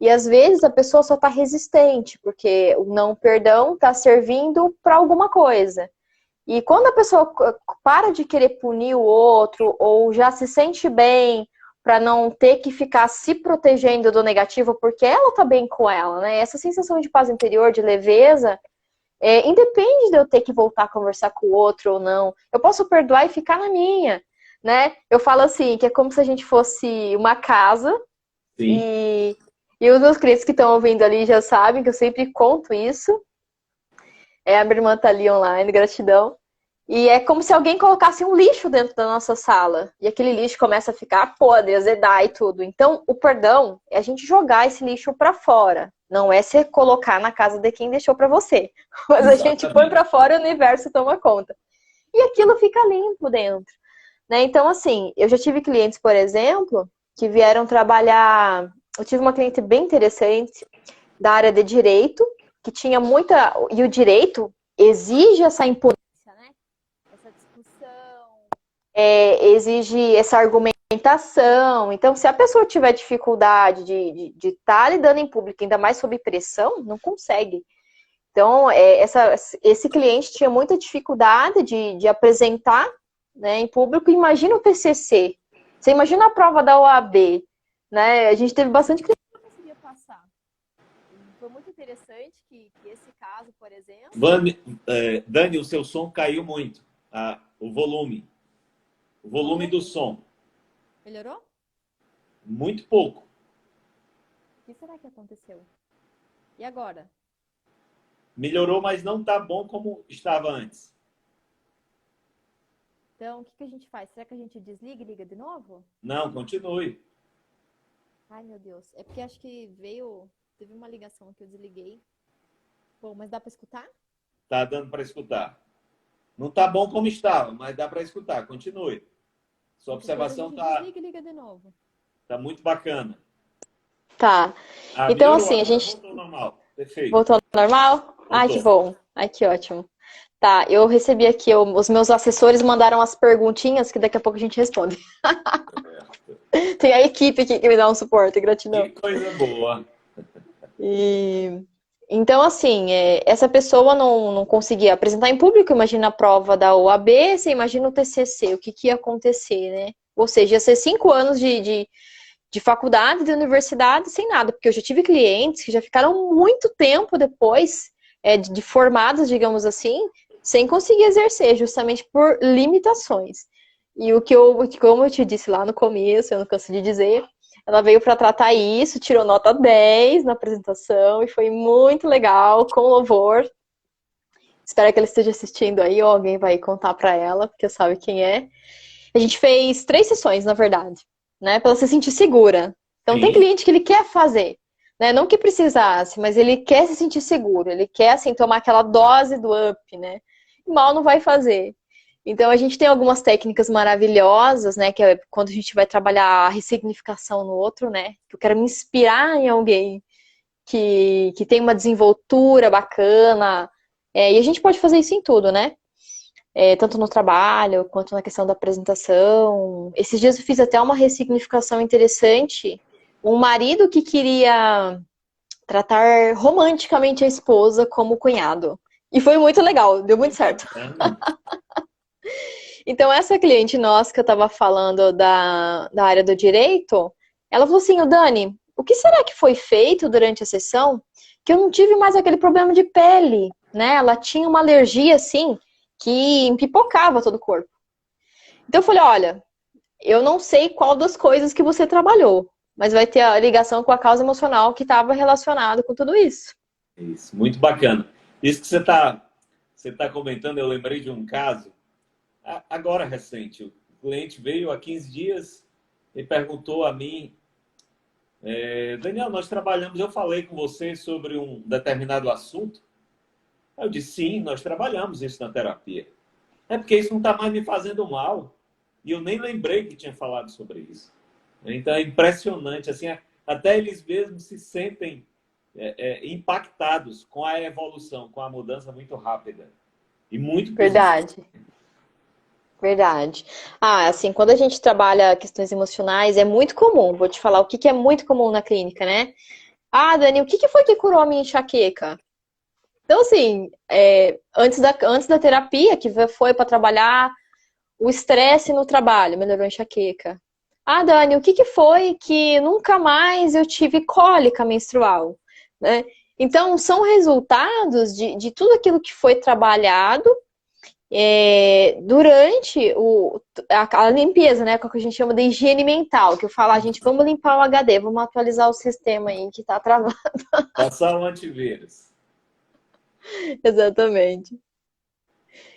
E às vezes a pessoa só está resistente, porque o não perdão está servindo para alguma coisa. E quando a pessoa para de querer punir o outro, ou já se sente bem para não ter que ficar se protegendo do negativo, porque ela está bem com ela, né? Essa sensação de paz interior, de leveza, independe de eu ter que voltar a conversar com o outro ou não. Eu posso perdoar e ficar na minha, né? Eu falo assim, que é como se a gente fosse uma casa Sim. e os meus clientes que estão ouvindo ali já sabem que eu sempre conto isso. A minha irmã tá ali online, gratidão. E é como se alguém colocasse um lixo dentro da nossa sala. E aquele lixo começa a ficar podre, azedar e tudo. Então, o perdão é a gente jogar esse lixo para fora, Não é você colocar na casa de quem deixou para você. Mas a gente põe para fora e o universo toma conta. E aquilo fica limpo dentro. Né? Então, assim, eu já tive clientes, por exemplo, que vieram trabalhar. Eu tive uma cliente bem interessante da área de direito, que tinha muita. E o direito exige essa imponência, né? Essa discussão, exige essa argumentação. Então, se a pessoa tiver dificuldade de estar lidando em público, ainda mais sob pressão, não consegue. Então, esse cliente tinha muita dificuldade de apresentar, né, em público. Imagina o TCC. Você imagina a prova da OAB, né? A gente teve bastante cliente que não conseguia passar. Foi muito interessante que esse caso, por exemplo... Dani, o seu som caiu muito. O volume. O volume do som. Melhorou? Muito pouco. O que será que aconteceu? E agora? Melhorou, mas não está bom como estava antes. Então, o que a gente faz? Será que a gente desliga e liga de novo? Não, continue. Ai, meu Deus. É porque acho que teve uma ligação que eu desliguei. Bom, mas dá para escutar? Tá dando para escutar. Não está bom como estava, mas dá para escutar. Continue. Sua observação desliga e liga de novo. Tá muito bacana. Tá. Então, melhorou, assim, a gente... Voltou normal. Perfeito. Voltou normal? Voltou. Ai, que bom. Ai, que ótimo. Tá, eu recebi aqui, os meus assessores mandaram as perguntinhas que daqui a pouco a gente responde. Tem a equipe aqui que me dá um suporte, gratidão. Que coisa boa. Então, assim, essa pessoa não conseguia apresentar em público. Imagina a prova da OAB, você imagina o TCC, o que ia acontecer, né? Ou seja, ia ser 5 anos de faculdade, de universidade, sem nada. Porque eu já tive clientes que já ficaram muito tempo depois de formados, digamos assim, sem conseguir exercer, justamente por limitações. E como eu te disse lá no começo, eu não canso de dizer, ela veio para tratar isso, tirou nota 10 na apresentação e foi muito legal, com louvor. Espero que ela esteja assistindo aí, ou alguém vai contar para ela, porque sabe quem é. A gente fez 3 sessões, na verdade, né, para ela se sentir segura. Então, tem cliente que ele quer fazer, né, não que precisasse, mas ele quer se sentir seguro, ele quer, assim, tomar aquela dose do up, né, e mal não vai fazer. Então, a gente tem algumas técnicas maravilhosas, né? Que é quando a gente vai trabalhar a ressignificação no outro, né? Que eu quero me inspirar em alguém que tem uma desenvoltura bacana. E a gente pode fazer isso em tudo, né? Tanto no trabalho, quanto na questão da apresentação. Esses dias eu fiz até uma ressignificação interessante. Um marido que queria tratar romanticamente a esposa como cunhado. E foi muito legal, deu muito certo. Então, essa cliente nossa que eu estava falando da área do direito, ela falou assim, Dani, o que será que foi feito durante a sessão que eu não tive mais aquele problema de pele, né? Ela tinha uma alergia, assim, que empipocava todo o corpo. Então, eu falei, olha, eu não sei qual das coisas que você trabalhou, mas vai ter a ligação com a causa emocional que estava relacionada com tudo isso. Isso, muito bacana. Isso que você tá comentando, eu lembrei de um caso agora recente. O cliente veio há 15 dias e perguntou a mim, Daniel, nós trabalhamos, eu falei com você sobre um determinado assunto. Eu disse, sim, nós trabalhamos isso na terapia. É porque isso não está mais me fazendo mal. E eu nem lembrei que tinha falado sobre isso. Então é impressionante, assim, até eles mesmos se sentem impactados com a evolução, com a mudança muito rápida. E muito Verdade. Verdade. Assim, quando a gente trabalha questões emocionais, é muito comum. Vou te falar o que é muito comum na clínica, né? Dani, o que foi que curou a minha enxaqueca? Então, assim, antes da terapia, que foi para trabalhar o estresse no trabalho, melhorou a enxaqueca. Dani, o que foi que nunca mais eu tive cólica menstrual? Né? Então, são resultados de tudo aquilo que foi trabalhado durante a limpeza, né, que a gente chama de higiene mental, que eu falo, gente, vamos limpar o HD, vamos atualizar o sistema aí que tá travado. Passar um antivírus. Exatamente.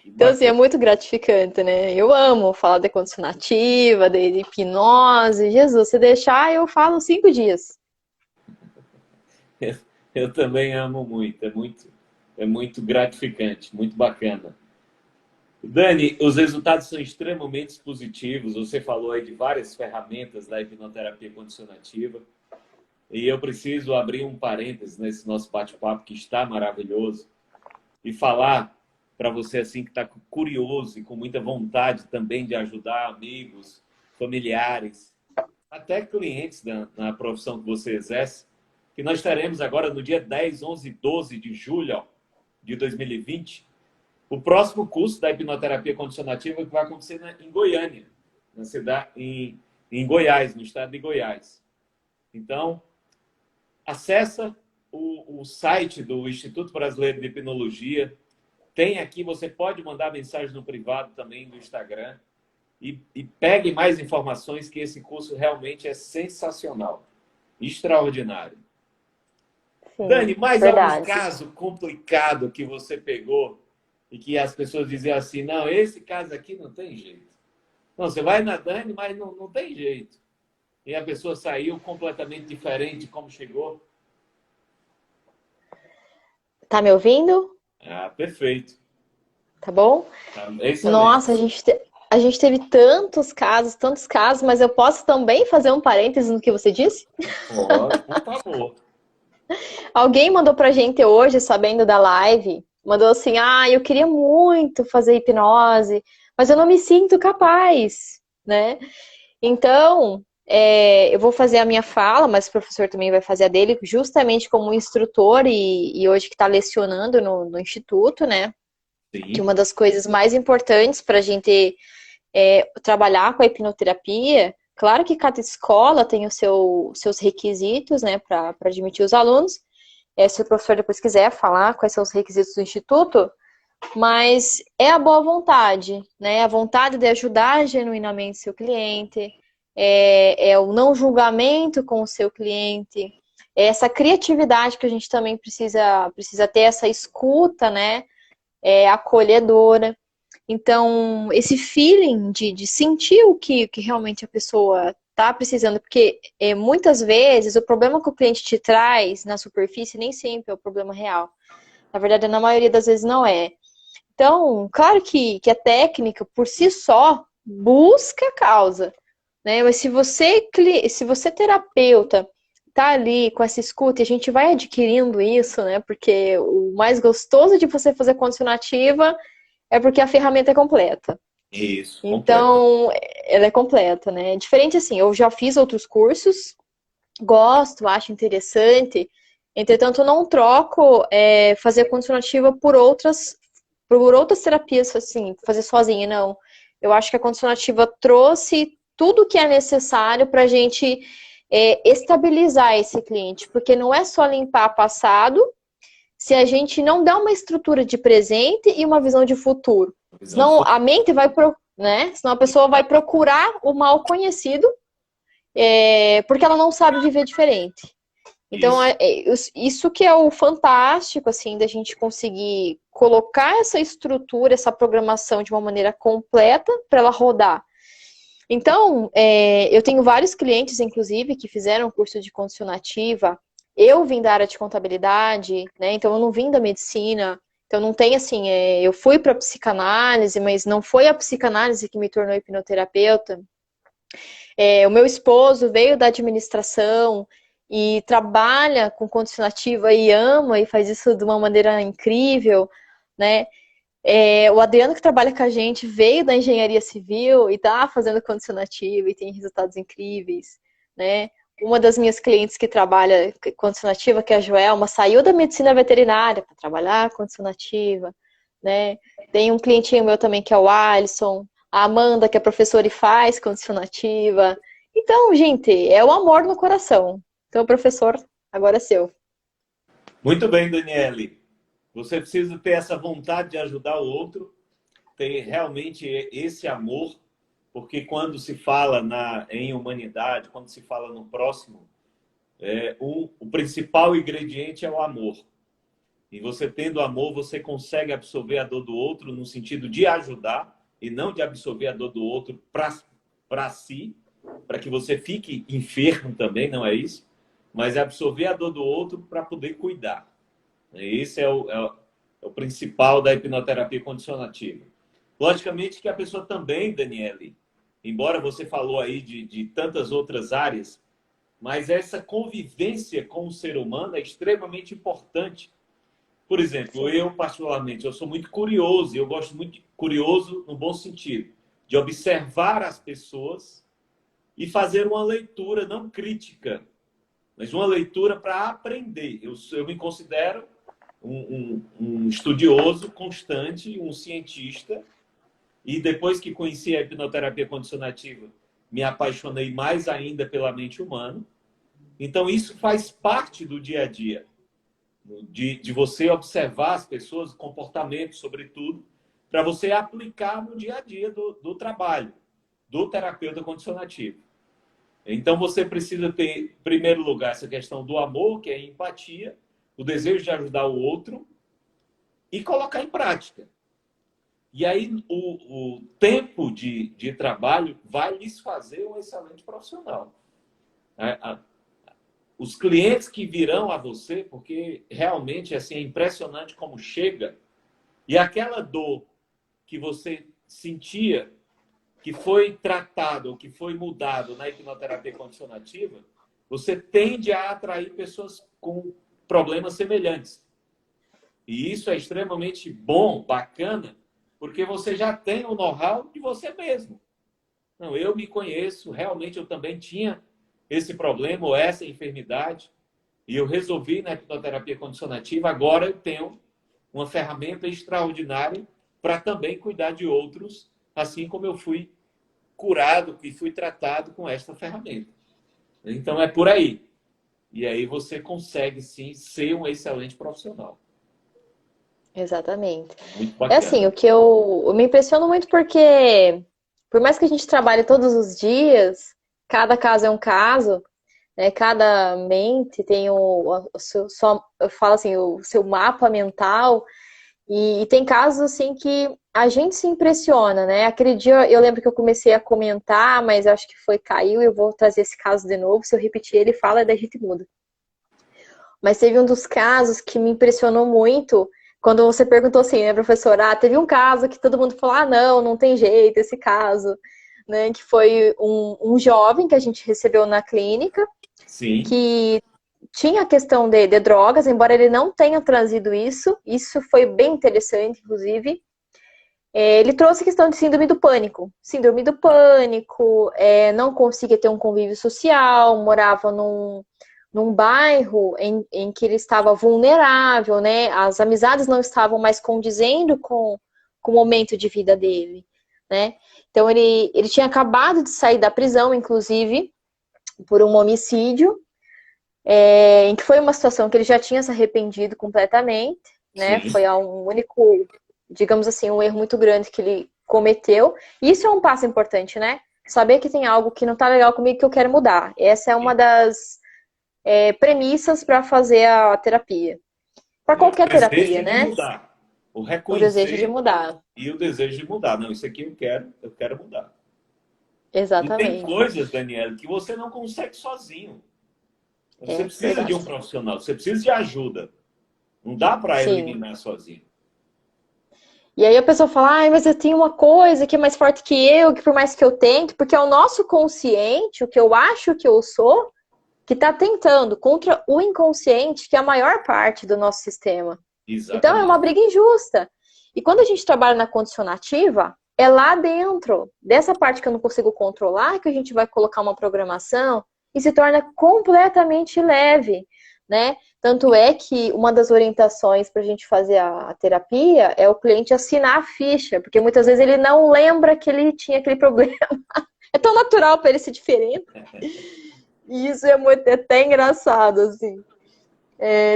Então, assim, é muito gratificante, né? Eu amo falar de condição nativa, de hipnose. Jesus, se deixar, eu falo 5 dias. Eu também amo muito. É muito gratificante, muito bacana. Dani, os resultados são extremamente positivos. Você falou aí de várias ferramentas da hipnoterapia condicionativa. E eu preciso abrir um parênteses nesse nosso bate-papo, que está maravilhoso, e falar para você assim que está curioso e com muita vontade também de ajudar amigos, familiares, até clientes na profissão que você exerce, que nós teremos agora no dia 10, 11 e 12 de julho de 2020, o próximo curso da hipnoterapia condicionativa que vai acontecer em Goiânia, na cidade, em Goiás, no estado de Goiás. Então, acessa o site do Instituto Brasileiro de Hipnologia. Tem aqui, você pode mandar mensagem no privado também do Instagram e pegue mais informações, que esse curso realmente é sensacional, extraordinário. Sim, Dani, mais algum verdade. caso complicado que você pegou e que as pessoas diziam assim, não, esse caso aqui não tem jeito. Não, você vai na Dani, mas não tem jeito. E a pessoa saiu completamente diferente de como chegou? Tá me ouvindo? Ah, perfeito. Tá bom? Tá Nossa, excelente. a gente teve tantos casos, mas eu posso também fazer um parênteses no que você disse? Pode, por favor. Alguém mandou pra gente hoje, sabendo da live, mandou assim: ah, eu queria muito fazer hipnose, mas eu não me sinto capaz, né? Então, eu vou fazer a minha fala, mas o professor também vai fazer a dele, justamente como instrutor e hoje que está lecionando no Instituto, né? Que Sim, uma das coisas mais importantes para a gente trabalhar com a hipnoterapia, claro que cada escola tem seus requisitos, né, para admitir os alunos. Se o professor depois quiser falar quais são os requisitos do Instituto, mas é a boa vontade, né? A vontade de ajudar genuinamente seu cliente, é o não julgamento com o seu cliente, é essa criatividade que a gente também precisa ter, essa escuta, né? Acolhedora. Então, esse feeling de sentir o que realmente a pessoa está precisando, porque muitas vezes o problema que o cliente te traz na superfície nem sempre é o problema real. Na verdade, na maioria das vezes não é. Então, claro que a técnica por si só busca a causa, né? Mas se você terapeuta tá ali com essa escuta, e a gente vai adquirindo isso, né? Porque o mais gostoso de você fazer continuativa é porque a ferramenta é completa. isso, completa. Então, ela é completa, né? Diferente assim, eu já fiz outros cursos, gosto, acho interessante, entretanto, eu não troco fazer continuativa por outras terapias, assim, fazer sozinha, não. Eu acho que a condicionativa trouxe tudo o que é necessário para a gente estabilizar esse cliente, porque não é só limpar passado se a gente não dá uma estrutura de presente e uma visão de futuro. Visão de Senão futuro. a mente vai, né? Senão a pessoa vai procurar o mal conhecido porque ela não sabe viver diferente. Então, Isso. isso que é o fantástico, assim, da gente conseguir colocar essa estrutura, essa programação de uma maneira completa para ela rodar. Então, eu tenho vários clientes, inclusive, que fizeram curso de condicionativa. Eu vim da área de contabilidade, né? Então, eu não vim da medicina. Então, não tem assim, eu fui para psicanálise, mas não foi a psicanálise que me tornou hipnoterapeuta. O meu esposo veio da administração e trabalha com condicionativa e ama e faz isso de uma maneira incrível, né? O Adriano que trabalha com a gente veio da engenharia civil e está fazendo condicionativa e tem resultados incríveis, né? Uma das minhas clientes que trabalha condicionativa, que é a Joelma, saiu da medicina veterinária para trabalhar condicionativa, né? Tem um clientinho meu também que é o Alisson, a Amanda, que é professora e faz condicionativa. Então, gente, é o amor no coração. Então, professor, agora é seu. Muito bem, Daniele. Você precisa ter essa vontade de ajudar o outro, ter realmente esse amor, porque quando se fala em humanidade, quando se fala no próximo, o principal ingrediente é o amor. E você tendo amor, você consegue absorver a dor do outro no sentido de ajudar e não de absorver a dor do outro para si, para que você fique enfermo também, não é isso? mas é absorver a dor do outro para poder cuidar. Esse é o principal da hipnoterapia condicionativa. Logicamente que a pessoa também, Daniele, embora você falou aí de tantas outras áreas, mas essa convivência com o ser humano é extremamente importante. Por exemplo, eu particularmente, eu sou muito curioso, e eu gosto muito de curioso no bom sentido, de observar as pessoas e fazer uma leitura não crítica, mas uma leitura para aprender. Eu me considero um estudioso constante, um cientista, e depois que conheci a hipnoterapia condicionativa, me apaixonei mais ainda pela mente humana. Então, isso faz parte do dia a dia, de você observar as pessoas, o comportamento, sobretudo, para você aplicar no dia a dia do trabalho, do terapeuta condicionativo. Então, você precisa ter, em primeiro lugar, essa questão do amor, que é a empatia, o desejo de ajudar o outro, e colocar em prática. E aí, o tempo de trabalho vai lhes fazer um excelente profissional. Os clientes que virão a você, porque realmente assim, é impressionante como chega, e aquela dor que você sentia, que foi tratado ou que foi mudado na hipnoterapia condicionativa, você tende a atrair pessoas com problemas semelhantes. E isso é extremamente bom, bacana, porque você já tem o know-how de você mesmo. Não, eu me conheço, realmente eu também tinha esse problema ou essa enfermidade, e eu resolvi na hipnoterapia condicionativa, agora eu tenho uma ferramenta extraordinária para também cuidar de outros, assim como eu fui curado e fui tratado com esta ferramenta. Então é por aí. E aí você consegue sim ser um excelente profissional. Exatamente. Muito É assim, bacana. o que eu me impressiono muito porque, por mais que a gente trabalhe todos os dias, cada caso é um caso, né? Cada mente tem o seu, eu falo assim, o seu mapa mental, e tem casos assim que a gente se impressiona, né? Aquele dia eu lembro que eu comecei a comentar, mas acho que foi caiu e eu vou trazer esse caso de novo. Se eu repetir ele, fala, daí a gente muda. Mas teve um dos casos que me impressionou muito quando você perguntou assim, né, professora? Ah, teve um caso que todo mundo falou: ah, não tem jeito esse caso, né? Que foi um jovem que a gente recebeu na clínica, Sim. que tinha a questão de drogas, embora ele não tenha trazido isso foi bem interessante, inclusive. Ele trouxe a questão de síndrome do pânico. Síndrome do pânico, não conseguia ter um convívio social, morava num bairro em que ele estava vulnerável, né? As amizades não estavam mais condizendo com o momento de vida dele, né? Então ele tinha acabado de sair da prisão, inclusive, por um homicídio, em que foi uma situação que ele já tinha se arrependido completamente, né? Sim. Foi um único, digamos assim, um erro muito grande que ele cometeu. E isso é um passo importante, né? Saber que tem algo que não tá legal comigo que eu quero mudar. Essa é uma das premissas para fazer a terapia. Para O qualquer terapia, desejo de né? mudar. O O desejo de reconhecer mudar. e o desejo de mudar. Não, isso aqui eu quero mudar. E tem Exatamente. coisas, Daniela, que você não consegue sozinho. Você precisa de Verdade. um profissional, você precisa de ajuda. Não dá para Sim. eliminar sozinho. E aí a pessoa fala, ai, mas eu tenho uma coisa que é mais forte que eu, que por mais que eu tente, porque é o nosso consciente, o que eu acho que eu sou, que está tentando contra o inconsciente, que é a maior parte do nosso sistema. Então é uma Exatamente. briga injusta. E quando a gente trabalha na condicionativa, é lá dentro dessa parte que eu não consigo controlar que a gente vai colocar uma programação e se torna completamente leve, né? Tanto é que uma das orientações para a gente fazer a terapia é o cliente assinar a ficha, porque muitas vezes ele não lembra que ele tinha aquele problema. É tão natural para ele ser diferente. E isso é até engraçado, assim.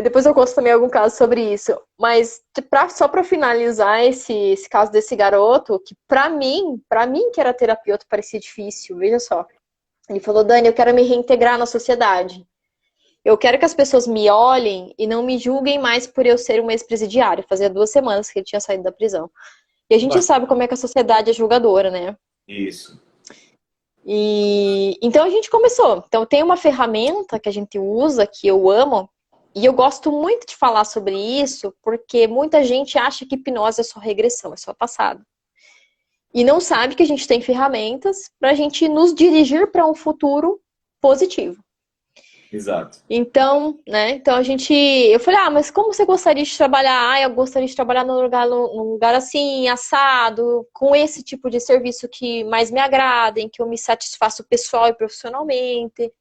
Depois eu conto também algum caso sobre isso. Mas só para finalizar esse caso desse garoto, que para mim que era terapeuta parecia difícil, veja só. Ele falou, Dani, eu quero me reintegrar na sociedade. Eu quero que as pessoas me olhem e não me julguem mais por eu ser um ex-presidiário. Fazia 2 semanas que ele tinha saído da prisão. E a gente sabe como é que a sociedade é julgadora, né? Isso. E então a gente começou. Então tem uma ferramenta que a gente usa, que eu amo, e eu gosto muito de falar sobre isso, porque muita gente acha que hipnose é só regressão, é só passado. E não sabe que a gente tem ferramentas para a gente nos dirigir para um futuro positivo. Exato. Então, né? Então eu falei, mas como você gostaria de trabalhar? Eu gostaria de trabalhar num lugar assim, assado, com esse tipo de serviço que mais me agrada, em que eu me satisfaço pessoal e profissionalmente.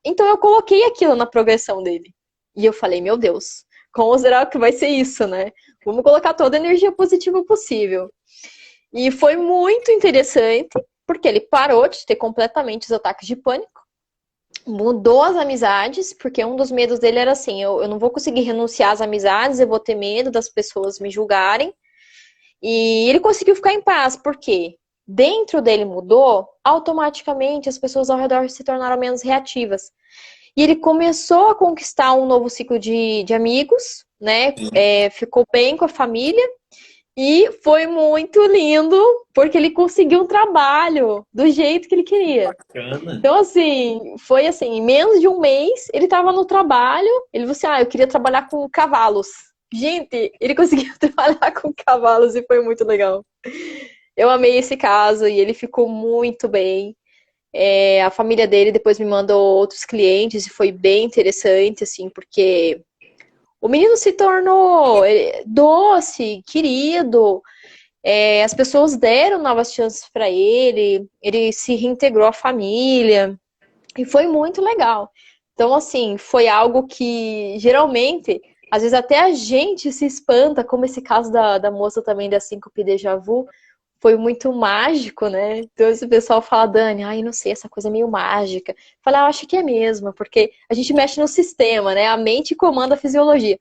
Então eu coloquei aquilo na progressão dele. E eu falei, meu Deus, como será que vai ser isso, né? Vamos colocar toda a energia positiva possível. E foi muito interessante, porque ele parou de ter completamente os ataques de pânico, mudou as amizades, porque um dos medos dele era assim, eu não vou conseguir renunciar às amizades, eu vou ter medo das pessoas me julgarem. E ele conseguiu ficar em paz, porque dentro dele mudou, automaticamente as pessoas ao redor se tornaram menos reativas. E ele começou a conquistar um novo ciclo de amigos, né? Ficou bem com a família. E foi muito lindo, porque ele conseguiu um trabalho do jeito que ele queria. Bacana. Então, assim, foi assim, em menos de um mês, ele estava no trabalho, ele falou assim, eu queria trabalhar com cavalos. Gente, ele conseguiu trabalhar com cavalos e foi muito legal. Eu amei esse caso e ele ficou muito bem. A família dele depois me mandou outros clientes e foi bem interessante, assim, porque o menino se tornou doce, querido. As pessoas deram novas chances para ele se reintegrou à família e foi muito legal. Então, assim, foi algo que geralmente, às vezes até a gente se espanta, como esse caso da moça também da Síncope Déjà Vu, foi muito mágico, né? Então, esse pessoal fala, Dani, não sei, essa coisa é meio mágica. Fala, eu acho que é mesmo, porque a gente mexe no sistema, né? A mente comanda a fisiologia.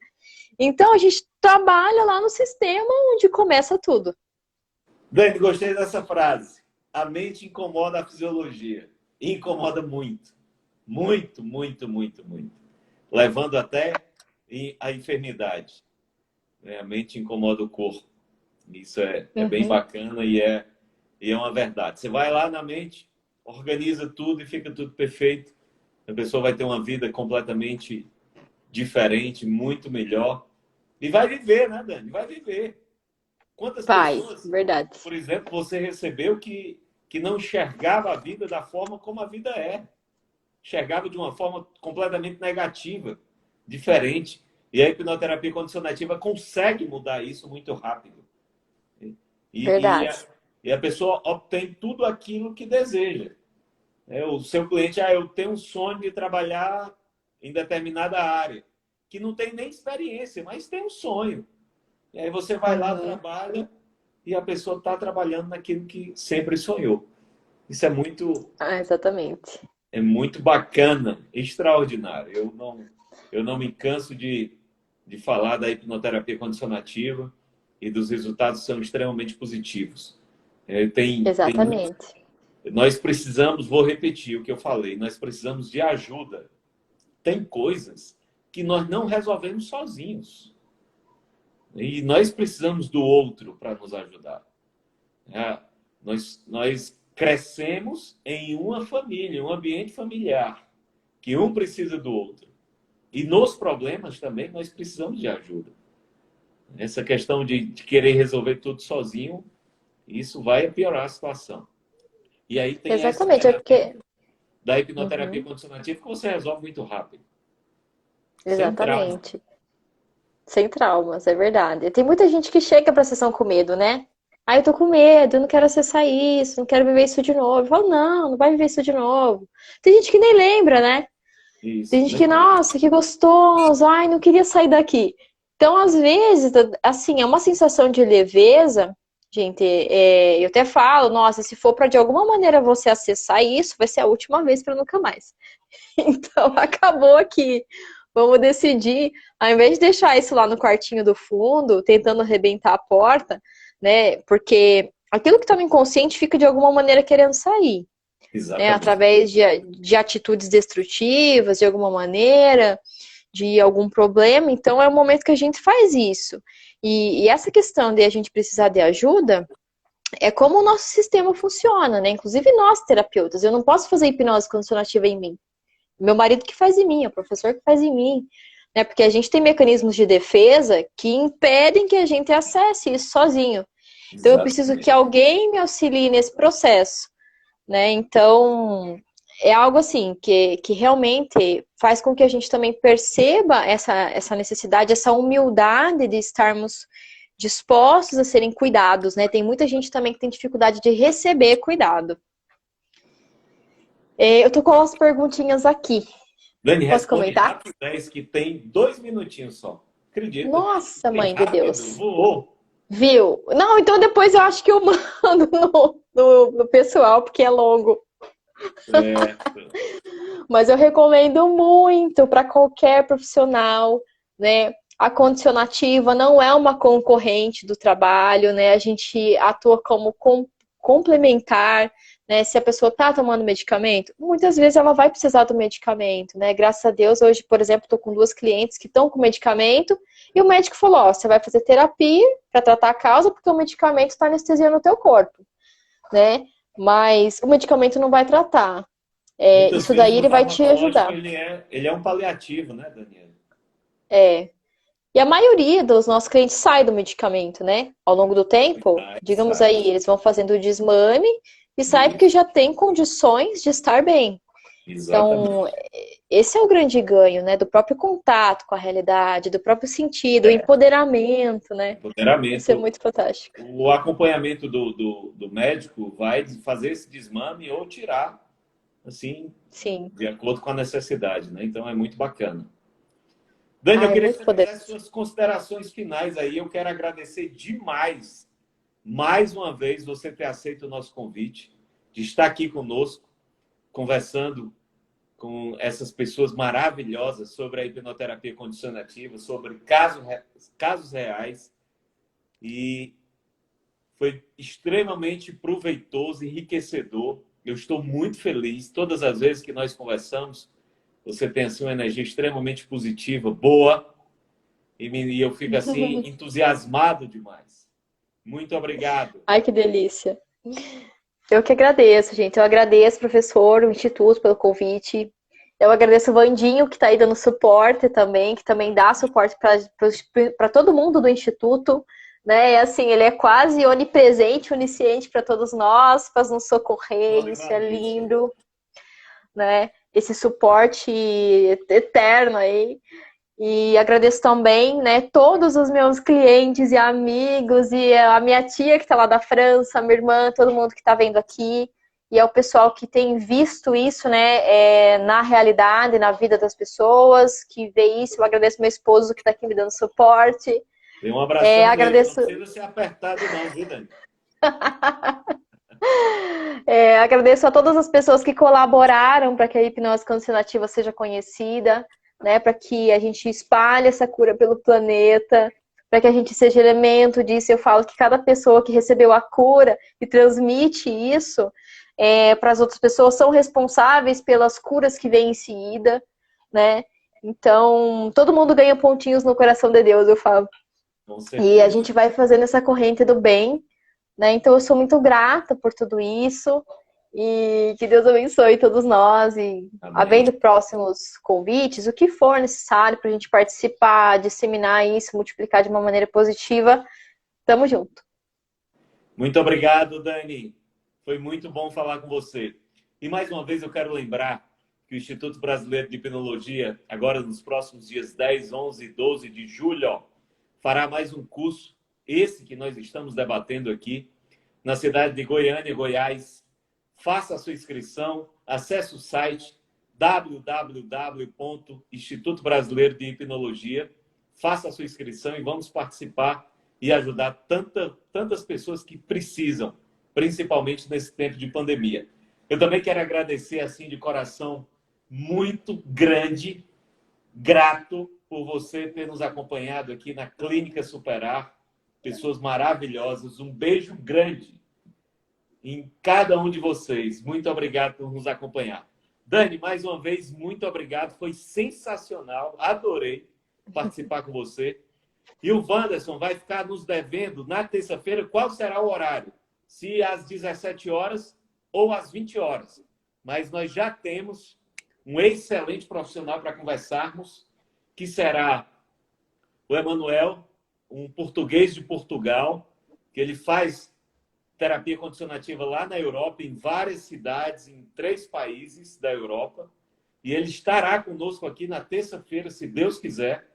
Então, a gente trabalha lá no sistema onde começa tudo. Dani, gostei dessa frase. A mente incomoda a fisiologia. Incomoda muito. Muito, muito, muito, muito. Levando até a enfermidade. A mente incomoda o corpo. Isso é bem bacana e é uma verdade. Você vai lá na mente, organiza tudo e fica tudo perfeito. A pessoa vai ter uma vida completamente diferente, muito melhor. E vai viver, né, Dani? Vai viver. Quantas pessoas, verdade. por exemplo, você recebeu que não enxergava a vida da forma como a vida é? Enxergava de uma forma completamente negativa, diferente. E a hipnoterapia condicionativa consegue mudar isso muito rápido. Verdade. E a pessoa obtém tudo aquilo que deseja. O seu cliente, eu tenho um sonho de trabalhar em determinada área, que não tem nem experiência, mas tem um sonho. E aí você vai lá, trabalha, e a pessoa está trabalhando naquilo que sempre sonhou. Isso é muito... exatamente. É muito bacana, extraordinário. Eu não me canso de falar da hipnoterapia condicionativa e dos resultados são extremamente positivos. Exatamente. Nós precisamos, vou repetir o que eu falei, nós precisamos de ajuda. Tem coisas que nós não resolvemos sozinhos. E nós precisamos do outro para nos ajudar. Nós crescemos em uma família, um ambiente familiar, que um precisa do outro. E nos problemas também nós precisamos de ajuda. Essa questão de querer resolver tudo sozinho, isso vai piorar a situação. E aí tem Exatamente, porque... da hipnoterapia condicionativa que você resolve muito rápido. Exatamente. Sem traumas, é verdade. Tem muita gente que chega pra sessão com medo, né? Eu tô com medo, eu não quero acessar isso, não quero viver isso de novo. Eu falo, não vai viver isso de novo. Tem gente que nem lembra, né? Isso, tem gente que, nossa, que gostoso, não queria sair daqui. Então, às vezes, assim, é uma sensação de leveza, gente, eu até falo, nossa, se for pra de alguma maneira você acessar isso, vai ser a última vez pra nunca mais. Então, acabou aqui. Vamos decidir, ao invés de deixar isso lá no quartinho do fundo, tentando arrebentar a porta, né? Porque aquilo que está no inconsciente fica de alguma maneira querendo sair. Né? Através de atitudes destrutivas, de alguma maneira, de algum problema. Então é o momento que a gente faz isso. E essa questão de a gente precisar de ajuda é como o nosso sistema funciona, né? Inclusive nós, terapeutas, eu não posso fazer hipnose condicionativa em mim. Meu marido que faz em mim, é o professor que faz em mim, né? Porque a gente tem mecanismos de defesa que impedem que a gente acesse isso sozinho. Então eu preciso que Exatamente. alguém me auxilie nesse processo, né? Então é algo assim que realmente faz com que a gente também perceba essa necessidade, essa humildade de estarmos dispostos a serem cuidados, né? Tem muita gente também que tem dificuldade de receber cuidado. Eu tô com umas perguntinhas aqui. Dani, Posso responde comentar? rapidez que tem 2 minutinhos só. Acredita? Nossa, Bem mãe de rápido, Deus. voou. Viu? Não, então depois eu acho que eu mando no pessoal, porque é longo. Certo. Mas eu recomendo muito para qualquer profissional, né? A condicionativa não é uma concorrente do trabalho, né? A gente atua como complementar, né? Se a pessoa está tomando medicamento, muitas vezes ela vai precisar do medicamento, né? Graças a Deus, hoje, por exemplo, estou com 2 clientes que estão com medicamento e o médico falou: ó, você vai fazer terapia para tratar a causa porque o medicamento está anestesiando o teu corpo, né? Mas o medicamento não vai tratar. Muitas Isso vezes daí o ele vai te farmacológico ajudar. ele é um paliativo, né, Daniela? É. E a maioria dos nossos clientes sai do medicamento, né? Ao longo do tempo, Sai, digamos sai. aí, eles vão fazendo o desmame e sai porque Isso, já tem condições de estar bem. Então, exatamente. esse é o grande ganho, né? Do próprio contato com a realidade, do próprio sentido, o É, empoderamento, né? Isso é empoderamento. muito fantástico. O acompanhamento do médico vai fazer esse desmame ou tirar, assim, Sim. de acordo com a necessidade, né? Então é muito bacana. Dani, eu Ah, é queria que muito você fizesse poderoso. suas considerações finais aí. Eu quero agradecer demais, mais uma vez, você ter aceito o nosso convite, de estar aqui conosco, conversando com essas pessoas maravilhosas sobre a hipnoterapia condicionativa, sobre casos reais. E foi extremamente proveitoso, enriquecedor. Eu estou muito feliz. Todas as vezes que nós conversamos, você tem assim, uma energia extremamente positiva, boa, e eu fico assim entusiasmado demais. Muito obrigado. Ai, que delícia. Eu que agradeço, gente. Eu agradeço, professor, o Instituto, pelo convite. Eu agradeço o Vandinho, que está aí dando suporte também, que também dá suporte para todo mundo do Instituto. Né? E, assim, ele é quase onipresente, onisciente para todos nós, faz nos socorrer, Olha, isso é agradeço. lindo, né? Esse suporte eterno aí. E agradeço também, né, todos os meus clientes e amigos, e a minha tia que está lá da França, a minha irmã, todo mundo que está vendo aqui, e é o pessoal que tem visto isso, né, na realidade, na vida das pessoas, que vê isso. Eu agradeço meu esposo que está aqui me dando suporte. Dê um abração nele. Não Agradeço, precisa ser apertado, não, viu, Dani? agradeço a todas as pessoas que colaboraram para que a hipnose condicionativa seja conhecida, né, para que a gente espalhe essa cura pelo planeta, para que a gente seja elemento disso. Eu falo que cada pessoa que recebeu a cura e transmite isso para as outras pessoas são responsáveis pelas curas que vêm em seguida, né? Então, todo mundo ganha pontinhos no coração de Deus, eu falo. Com E a certeza. gente vai fazendo essa corrente do bem, né? Então eu sou muito grata por tudo isso e que Deus abençoe todos nós e Amém. havendo próximos convites, o que for necessário para a gente participar, disseminar isso, multiplicar de uma maneira positiva, tamo junto. Muito obrigado, Dani. Foi muito bom falar com você. E mais uma vez eu quero lembrar que o Instituto Brasileiro de Hipnologia, agora nos próximos dias 10, 11 e 12 de julho, fará mais um curso, esse que nós estamos debatendo aqui, na cidade de Goiânia, Goiás. Faça a sua inscrição, acesse o site www.instituto brasileiro de hipnologia, faça a sua inscrição e vamos participar e ajudar tantas pessoas que precisam, principalmente nesse tempo de pandemia. Eu também quero agradecer, assim, de coração muito grande, grato por você ter nos acompanhado aqui na Clínica Superar. Pessoas maravilhosas. Um beijo grande em cada um de vocês. Muito obrigado por nos acompanhar. Dani, mais uma vez, muito obrigado. Foi sensacional. Adorei participar com você. E o Wanderson vai ficar nos devendo na terça-feira. Qual será o horário? se às 17 horas ou às 20 horas. Mas nós já temos um excelente profissional para conversarmos, que será o Emanuel, um português de Portugal, que ele faz terapia condicionativa lá na Europa, em várias cidades, em 3 países da Europa. E ele estará conosco aqui na terça-feira, se Deus quiser,